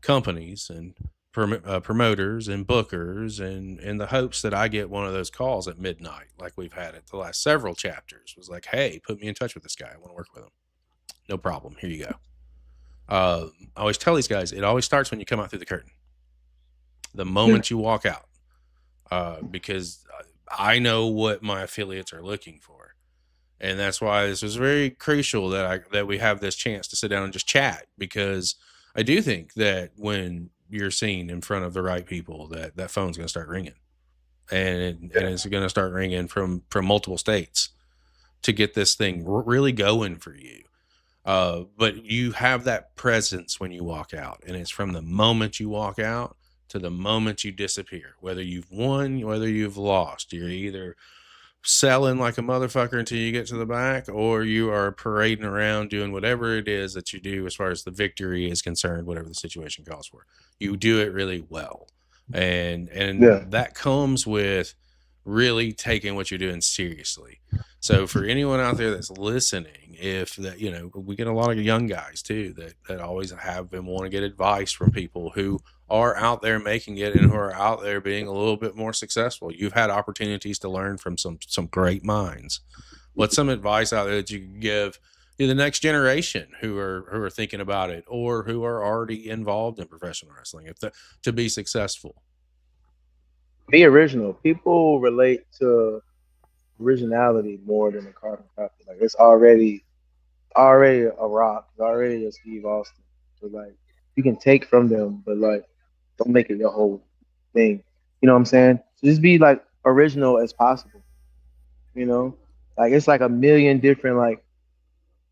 companies and promoters and bookers, and in the hopes that I get one of those calls at midnight, like we've had it the last several chapters. Was like, hey, put me in touch with this guy. I want to work with him. No problem. Here you go. I always tell these guys, it always starts when you come out through the curtain. The moment you walk out, because I know what my affiliates are looking for. And that's why this was very crucial that we have this chance to sit down and just chat, because I do think that when you're seen in front of the right people, that phone's going to start ringing, and it's going to start ringing from multiple states to get this thing really going for you. But you have that presence when you walk out, and it's from the moment you walk out to the moment you disappear, whether you've won, whether you've lost. You're either selling like a motherfucker until you get to the back, or you are parading around doing whatever it is that you do as far as the victory is concerned, whatever the situation calls for. You do it really well. And that comes with really taking what you're doing seriously. So for anyone out there that's listening, if that, you know, we get a lot of young guys too that always have and want to get advice from people who are out there making it and who are out there being a little bit more successful. You've had opportunities to learn from some great minds. What's some advice out there that you can give to the next generation who are thinking about it or who are already involved in professional wrestling to be successful? Be original. People relate to originality more than a carbon copy. Like it's already a Rock, it's already a Steve Austin. So like you can take from them, but like don't make it your whole thing. You know what I'm saying? So just be like original as possible. You know, like it's like a million different like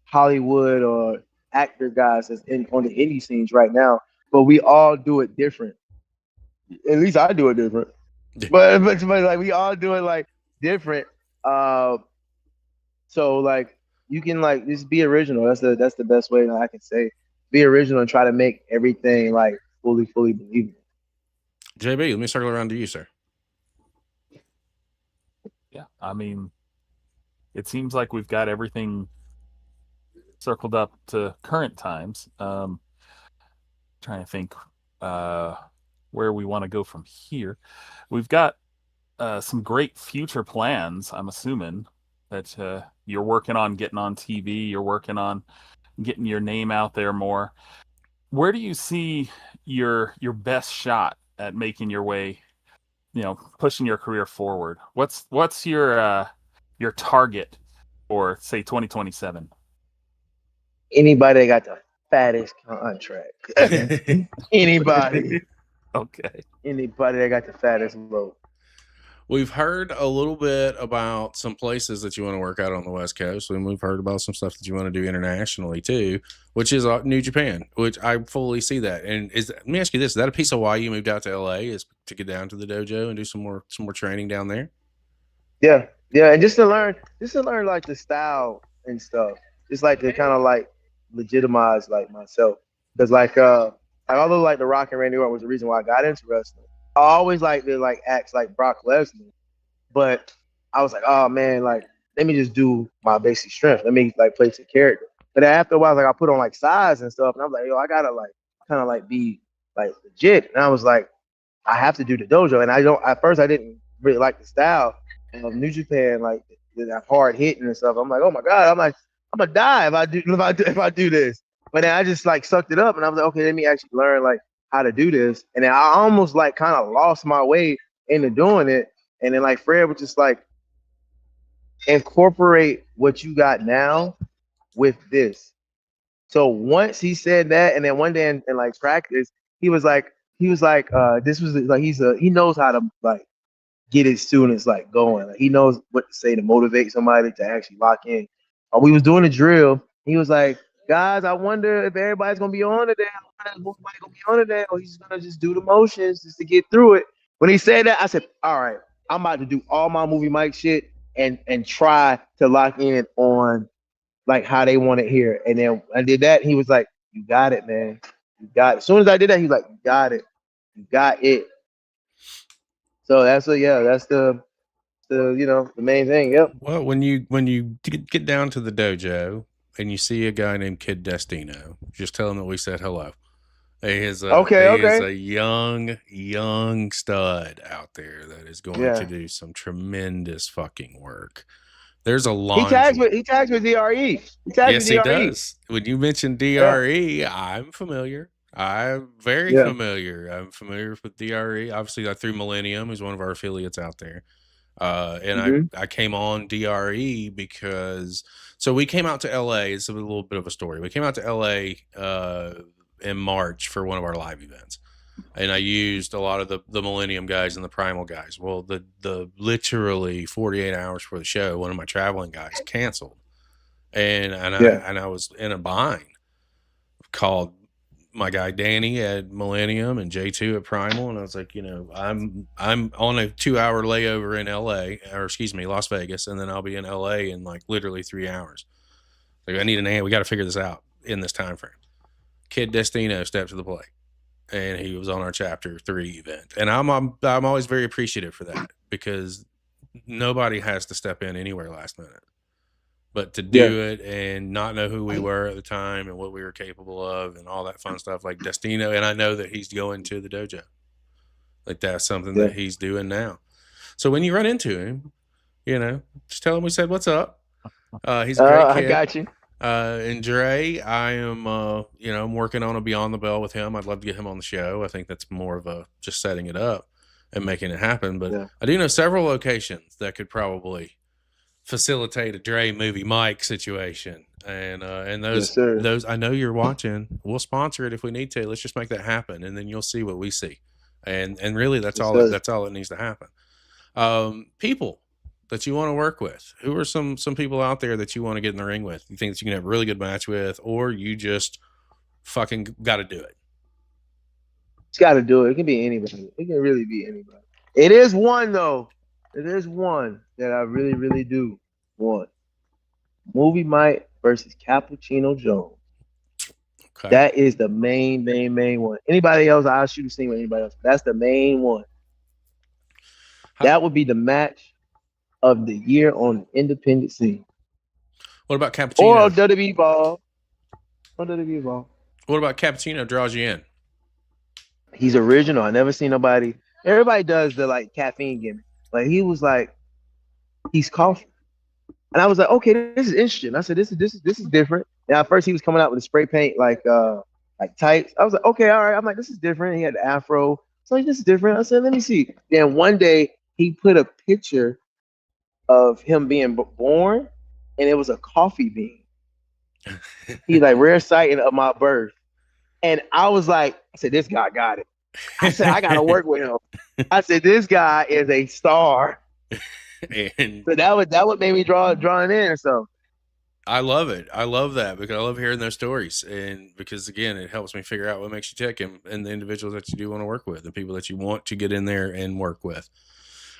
Hollywood or actor guys that's in on the indie scenes right now, but we all do it different. At least I do it different. But like we all do it like different. Uh, so like you can like just be original. That's the best way that I can say. Be original and try to make everything like fully believable. JB, let me circle around to you, sir. Yeah, I mean, it seems like we've got everything circled up to current times. Trying to think where we want to go from here. We've got some great future plans. I'm assuming that you're working on getting on TV. You're working on getting your name out there more. Where do you see your best shot at making your way, you know, pushing your career forward? What's your target for say 2027? Anybody that got the fattest contract. Anybody. Okay. Anybody that got the fattest vote. We've heard a little bit about some places that you want to work out on the West Coast, and we've heard about some stuff that you want to do internationally too, which is New Japan, which I fully see that. And let me ask you this: is that a piece of why you moved out to LA, is to get down to the dojo and do some more training down there? Yeah, and just to learn like the style and stuff, just like to kind of like legitimize like myself, because like although like The Rock and Randy Orton was the reason why I got into wrestling, I always like to like act like Brock Lesnar, but I was like, oh man, like let me just do my basic strength, let me like play to character. But then after a while, like I put on like size and stuff, and I was like, yo, I gotta like kind of like be like legit, and I was like, I have to do the dojo, and I don't. At first, I didn't really like the style of New Japan, like that hard hitting and stuff. I'm like, oh my god, I'm gonna die if I do this. But then I just like sucked it up, and I was like, okay, let me actually learn like how to do this. And then I almost like kind of lost my way into doing it. And then like Fred was just like, incorporate what you got now with this. So once he said that, and then one day in like practice, he was like, this was like he knows how to like get his students like going. Like he knows what to say to motivate somebody to actually lock in. We was doing a drill. He was like, guys, I wonder if everybody's gonna be on today. I wonder if everybody gonna be on today, or he's gonna just do the motions just to get through it. When he said that, I said, all right, I'm about to do all my Movie Myk shit and try to lock in on like how they want it here. And then I did that. He was like, you got it, man. You got it. As soon as I did that, he was like, you got it. You got it. So that's the the main thing. Yep. Well, when you get down to the dojo and you see a guy named Kid Destino, just tell him that we said hello. He is a young stud out there that is going to do some tremendous fucking work. There's a lot. He tags with DRE. Yes, he does. When you mentioned DRE, I'm familiar. I'm very familiar. I'm familiar with DRE. Obviously, through Millennium, who's one of our affiliates out there. And I came on DRE because we came out to LA. It's a little bit of a story. We came out to LA in March for one of our live events. And I used a lot of the Millennium guys and the Primal guys. Well, the literally 48 hours for the show, one of my traveling guys canceled. And I was in a bind. Called my guy Danny at Millennium and J2 at Primal, and I was like, I'm on a 2-hour layover in Las Vegas, and then I'll be in LA in like literally 3 hours. Like I need an we got to figure this out in this time frame. Kid Destino stepped to the plate, and he was on our Chapter 3 event, and I'm always very appreciative for that because nobody has to step in anywhere last minute. But to do it and not know who we were at the time and what we were capable of and all that fun stuff like Destino, and I know that he's going to the dojo. Like that's something that he's doing now. So when you run into him, just tell him we said what's up. He's a great kid. I got you. And Dre, I am, I'm working on a Beyond the Bell with him. I'd love to get him on the show. I think that's more of a just setting it up and making it happen. But I do know several locations that could probably facilitate a Dre Movie Myk situation. And those I know you're watching. We'll sponsor it if we need to. Let's just make that happen, and then you'll see what we see. And really, that's all that needs to happen. People that you want to work with. Who are some people out there that you want to get in the ring with? You think that you can have a really good match with, or you just fucking got to do it? It's got to do it. It can be anybody. It can really be anybody. It is one though. It is one that I really, really do want. Movie Myk versus Cappuccino Jones. Okay. That is the main one. Anybody else, I'll shoot a scene with anybody else. That's the main one. That would be the match of the year on the independent scene. What about Cappuccino? Or WWE Ball. What about Cappuccino draws you in? He's original. I never seen nobody. Everybody does the like caffeine gimmick. Like he was like, he's coffee. And I was like, okay, this is interesting. I said, this is different. And at first he was coming out with a spray paint like tights. I was like, okay, all right. I'm like, this is different. He had the afro. So like, this is different. I said, let me see. Then one day he put a picture of him being born, and it was a coffee bean. He's like, rare sighting of my birth. And I was like, I said, this guy got it. I said, I got to work with him. I said, this guy is a star. And so that would make me drawing in. So I love it. I love that because I love hearing those stories, and because again, it helps me figure out what makes you tick and the individuals that you do want to work with, the people that you want to get in there and work with.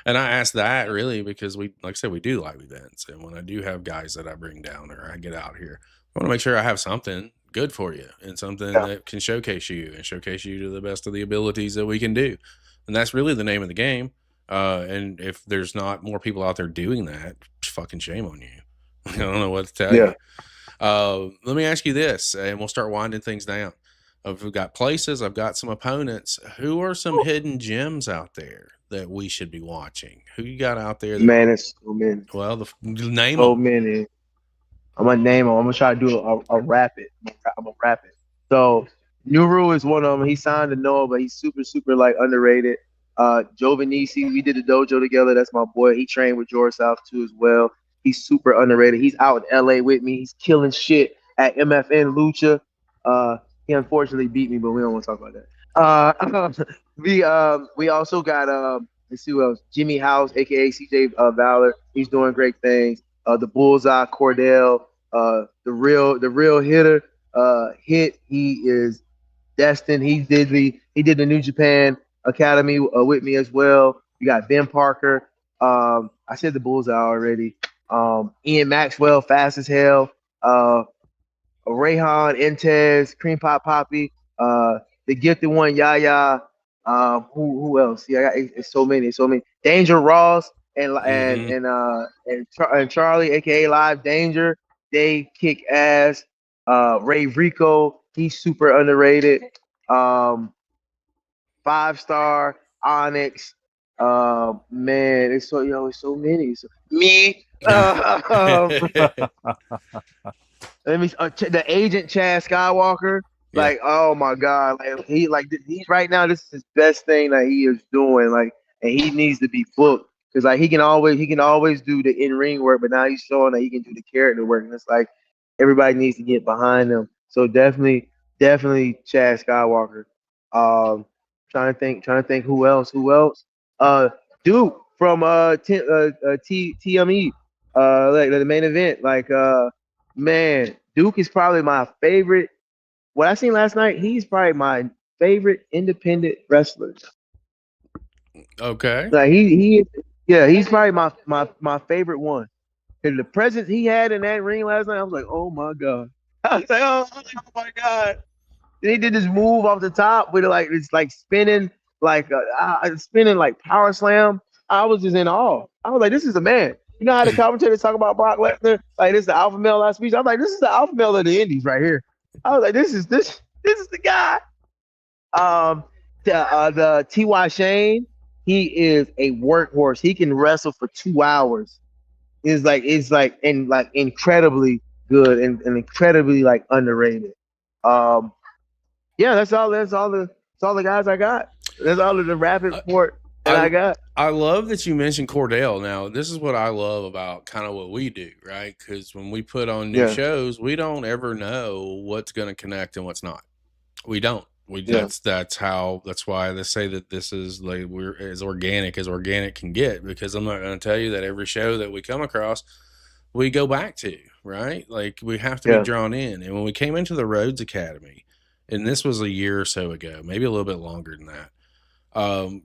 And I ask that really because like I said, we do live events, and when I do have guys that I bring down or I get out here, I want to make sure I have something good for you and something that can showcase you to the best of the abilities that we can do. And that's really the name of the game. And if there's not more people out there doing that, fucking shame on you. I don't know what to tell you. Let me ask you this, and we'll start winding things down. We've got places, I've got some opponents. Who are some hidden gems out there that we should be watching? Who you got out there? Man, it's so many. Well, the name so many. I'm gonna name them. I'm gonna try to do a rapid. I'm gonna rap it. So Nuru is one of them. He signed to Noah, but he's super like underrated. Joe Venisi, we did the dojo together. That's my boy. He trained with George South too as well. He's super underrated. He's out in LA with me. He's killing shit at MFN Lucha. He unfortunately beat me, but we don't want to talk about that. We also got let's see who else. Jimmy House, aka CJ Valor. He's doing great things. The Bullseye Cordell, the real hitter. He is destined. He did the New Japan Academy with me as well. We got Ben Parker. I said the Bullseye already. Ian Maxwell, fast as hell. Rayhan, Intez, Cream Pop Poppy, the gifted one, Yaya. Who else? Yeah, it's so many. Danger Ross and Charlie, aka Live Danger. They kick ass. Ray Rico, he's super underrated. 5-star Onyx. Man, it's so many. Let me the agent Chad Skywalker. Yeah. Like, oh my God, he's right now. This is his best thing that he is doing. Like, and he needs to be booked because like he can always do the in-ring work, but now he's showing that he can do the character work, and it's like everybody needs to get behind him. So definitely Chad Skywalker. Trying to think who else? Duke from TME, like the main event. Like, man, Duke is probably my favorite. What I seen last night, he's probably my favorite independent wrestler. Okay. Like he's probably my favorite one. And the presence he had in that ring last night, I was like, oh my God. I was like, oh my God. And he did this move off the top with it's like spinning like power slam. I was just in awe. I was like, this is a man. You know how the commentators talk about Brock Lesnar? Like, this is the alpha male last speech. I'm like, this is the alpha male of the Indies right here. I was like, this is the guy. The T.Y. Shane, he is a workhorse. He can wrestle for 2 hours. It's like incredibly good and incredibly like underrated. Yeah, that's all the guys I got. That's all of the rapid report that I got. I love that you mentioned Cordell. Now, this is what I love about kind of what we do, right? Because when we put on new shows, we don't ever know what's going to connect and what's not. We don't. That's why they say that this is like we're as organic can get, because I'm not going to tell you that every show that we come across we go back to, right? Like we have to be drawn in. And when we came into the Rhodes Academy, and this was a year or so ago, maybe a little bit longer than that,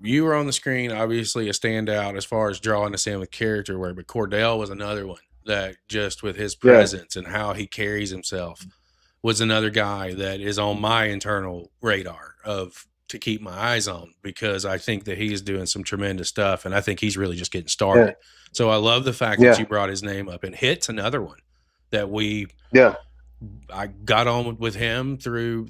you were on the screen, obviously a standout as far as drawing us in with character work, but Cordell was another one that just with his presence and how he carries himself was another guy that is on my internal radar to keep my eyes on, because I think that he's doing some tremendous stuff, and I think he's really just getting started. So I love the fact that you brought his name up, and Hit's another one that I got on with him through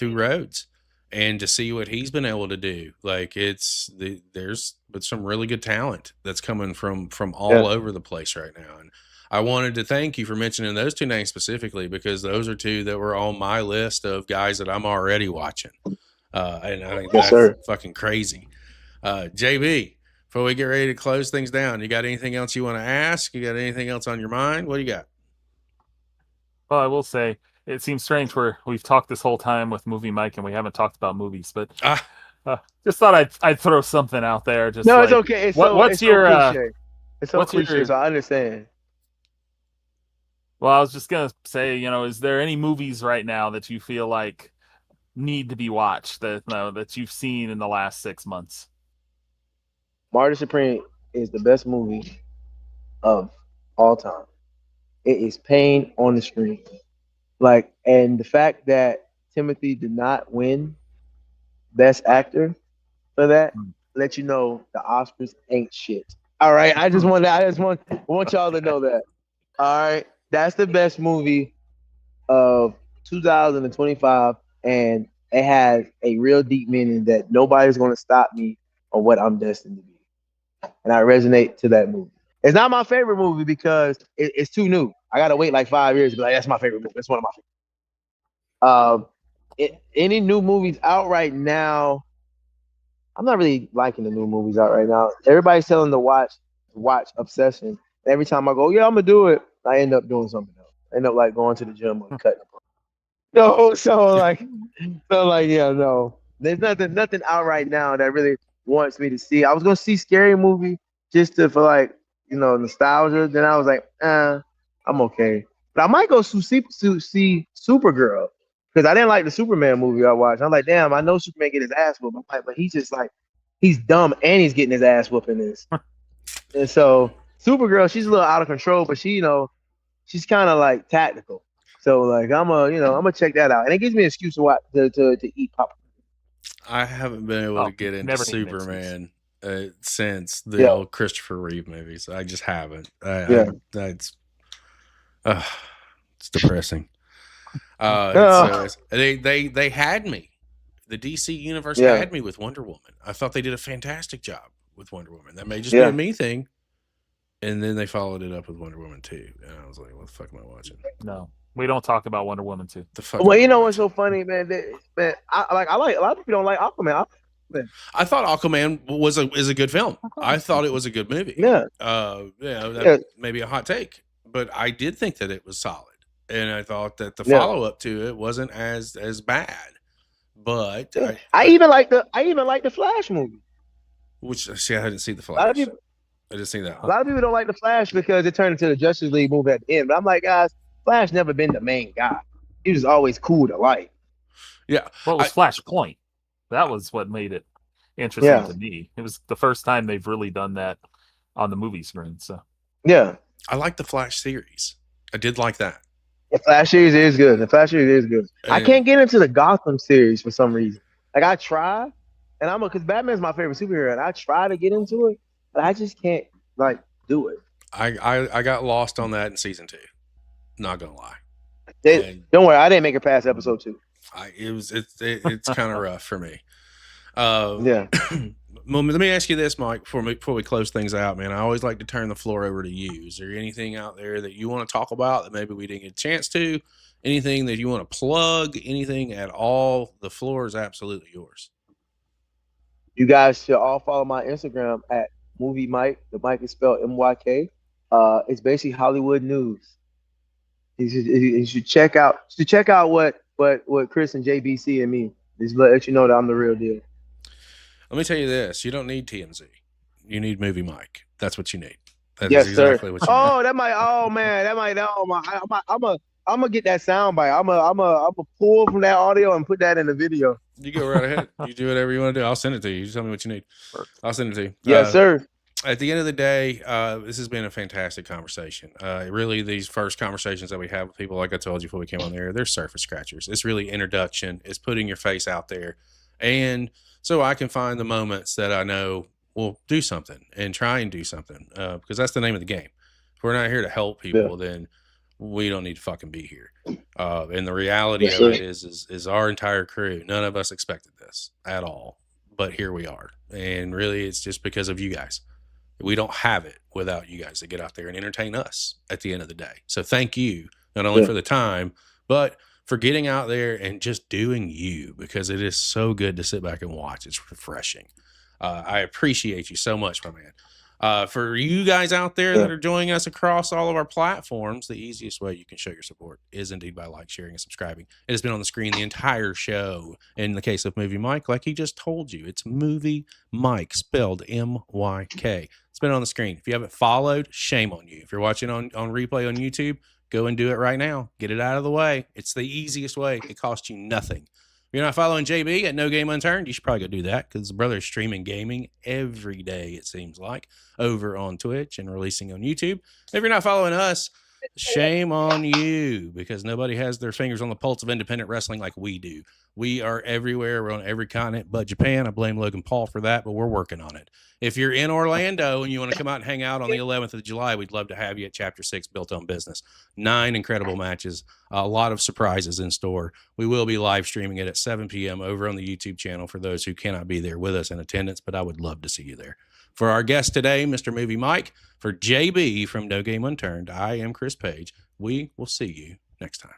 Rhodes, and to see what he's been able to do, like there's some really good talent that's coming from all over the place right now. And I wanted to thank you for mentioning those two names specifically, because those are two that were on my list of guys that I'm already watching. And I think that's fucking crazy. JB, before we get ready to close things down, you got anything else you want to ask? You got anything else on your mind? What do you got? Well, I will say it seems strange where we've talked this whole time with Movie Myk and we haven't talked about movies, but just thought I'd throw something out there. Just no, it's okay. What's your cliche? It's so cliche, so I understand. Well, I was just gonna say, is there any movies right now that you feel like need to be watched that you've seen in the last 6 months? Martyr Supreme is the best movie of all time. It is pain on the screen. And the fact that Timothy did not win Best Actor for that let you know the Oscars ain't shit. All right, I want y'all to know that. All right, that's the best movie of 2025, and it has a real deep meaning that nobody's going to stop me on what I'm destined to be. And I resonate to that movie. It's not my favorite movie because it's too new. I got to wait like 5 years to be like, that's my favorite movie. That's one of my favorites. Any new movies out right now, I'm not really liking the new movies out right now. Everybody's telling to watch Obsession. And every time I go, I'm going to do it, I end up doing something else. I end up like going to the gym or cutting up. No. There's nothing out right now that really wants me to see. I was gonna see Scary Movie just for nostalgia. Then I was like, I'm okay. But I might go see Supergirl, because I didn't like the Superman movie I watched. I'm like, damn, I know Superman get his ass whooped, but he's just like, he's dumb and he's getting his ass whooped in this. And so Supergirl, she's a little out of control, but she's kind of like tactical. So like I'm gonna check that out, and it gives me an excuse to watch to eat popcorn. I haven't been able to get into Superman since the old Christopher Reeve movies. I just haven't. It's depressing. They had me. The DC universe had me with Wonder Woman. I thought they did a fantastic job with Wonder Woman. That may just be a me thing. And then they followed it up with Wonder Woman 2. And I was like, what the fuck am I watching? No. We don't talk about Wonder Woman 2. Well, you know what's so funny, man? I like a lot of people don't like Aquaman. I thought Aquaman is a good film. I thought it was a good movie. May be a hot take, but I did think that it was solid, and I thought that the follow up to it wasn't as bad. But I even like the Flash movie. Which I didn't see the Flash. I didn't see that. A lot of people don't like the Flash because it turned into the Justice League movie at the end. But I'm like, guys, Flash never been the main guy. He was always cool to like. Yeah. Well, it was Flashpoint. That was what made it interesting to me. It was the first time they've really done that on the movie screen. So I like the Flash series. I did like that. The Flash series is good. I can't get into the Gotham series for some reason. Like I try, and because Batman's my favorite superhero, and I try to get into it, but I just can't do it. I got lost on that in season 2. Not gonna lie. Don't worry, I didn't make it past episode 2. It's kind of rough for me. Yeah. Well, let me ask you this, Mike, before we close things out, man. I always like to turn the floor over to you. Is there anything out there that you want to talk about that maybe we didn't get a chance to? Anything that you want to plug? Anything at all? The floor is absolutely yours. You guys should all follow my Instagram at Movie Myk. The Myk is spelled MYK. It's basically Hollywood news. You should check out what Chris and JB see in me. Just let you know that I'm the real deal. Let me tell you this: you don't need TMZ. You need Movie Myk. That's what you need. That Yes, is exactly sir. what you need. Oh, that might. Oh man, that might. Oh my. I'm gonna get that sound bite. I'm a pull from that audio and put that in the video. You go right ahead. You do whatever you want to do. I'll send it to you. You tell me what you need. I'll send it to you. Yes, sir. At the end of the day, this has been a fantastic conversation. Really, these first conversations that we have with people, like I told you before we came on there, they're surface scratchers. It's really introduction. It's putting your face out there. And so I can find the moments that I know will do something and try and do something, because that's the name of the game. If we're not here to help people, then we don't need to fucking be here. And the reality of it is our entire crew, none of us expected this at all, but here we are. And really, it's just because of you guys. We don't have it without you guys to get out there and entertain us at the end of the day. So thank you, not only for the time, but for getting out there and just doing you, because it is so good to sit back and watch. It's refreshing. I appreciate you so much, my man. For you guys out there that are joining us across all of our platforms, the easiest way you can show your support is indeed by like, sharing, and subscribing. It has been on the screen the entire show. In the case of Movie Myk, like he just told you, it's Movie Myk, spelled M-Y-K. It's been on the screen. If you haven't followed, shame on you. If you're watching on replay on YouTube, go and do it right now. Get it out of the way. It's the easiest way. It costs you nothing. If you're not following JB at No Game Unturned, you should probably go do that, because the brother is streaming gaming every day, it seems like, over on Twitch and releasing on YouTube. If you're not following us, shame on you, because nobody has their fingers on the pulse of independent wrestling like we do. We are everywhere. We're on every continent but Japan. I blame Logan Paul for that, but we're working on it. If you're in Orlando and you want to come out and hang out on the 11th of July, we'd love to have you at Chapter 6 Built on Business. 9 incredible matches, a lot of surprises in store. We will be live streaming it at 7 p.m. over on the YouTube channel for those who cannot be there with us in attendance, but I would love to see you there. For our guest today, Mr. Movie Myk, for JB from No Game Unturned, I am Chris Page. We will see you next time.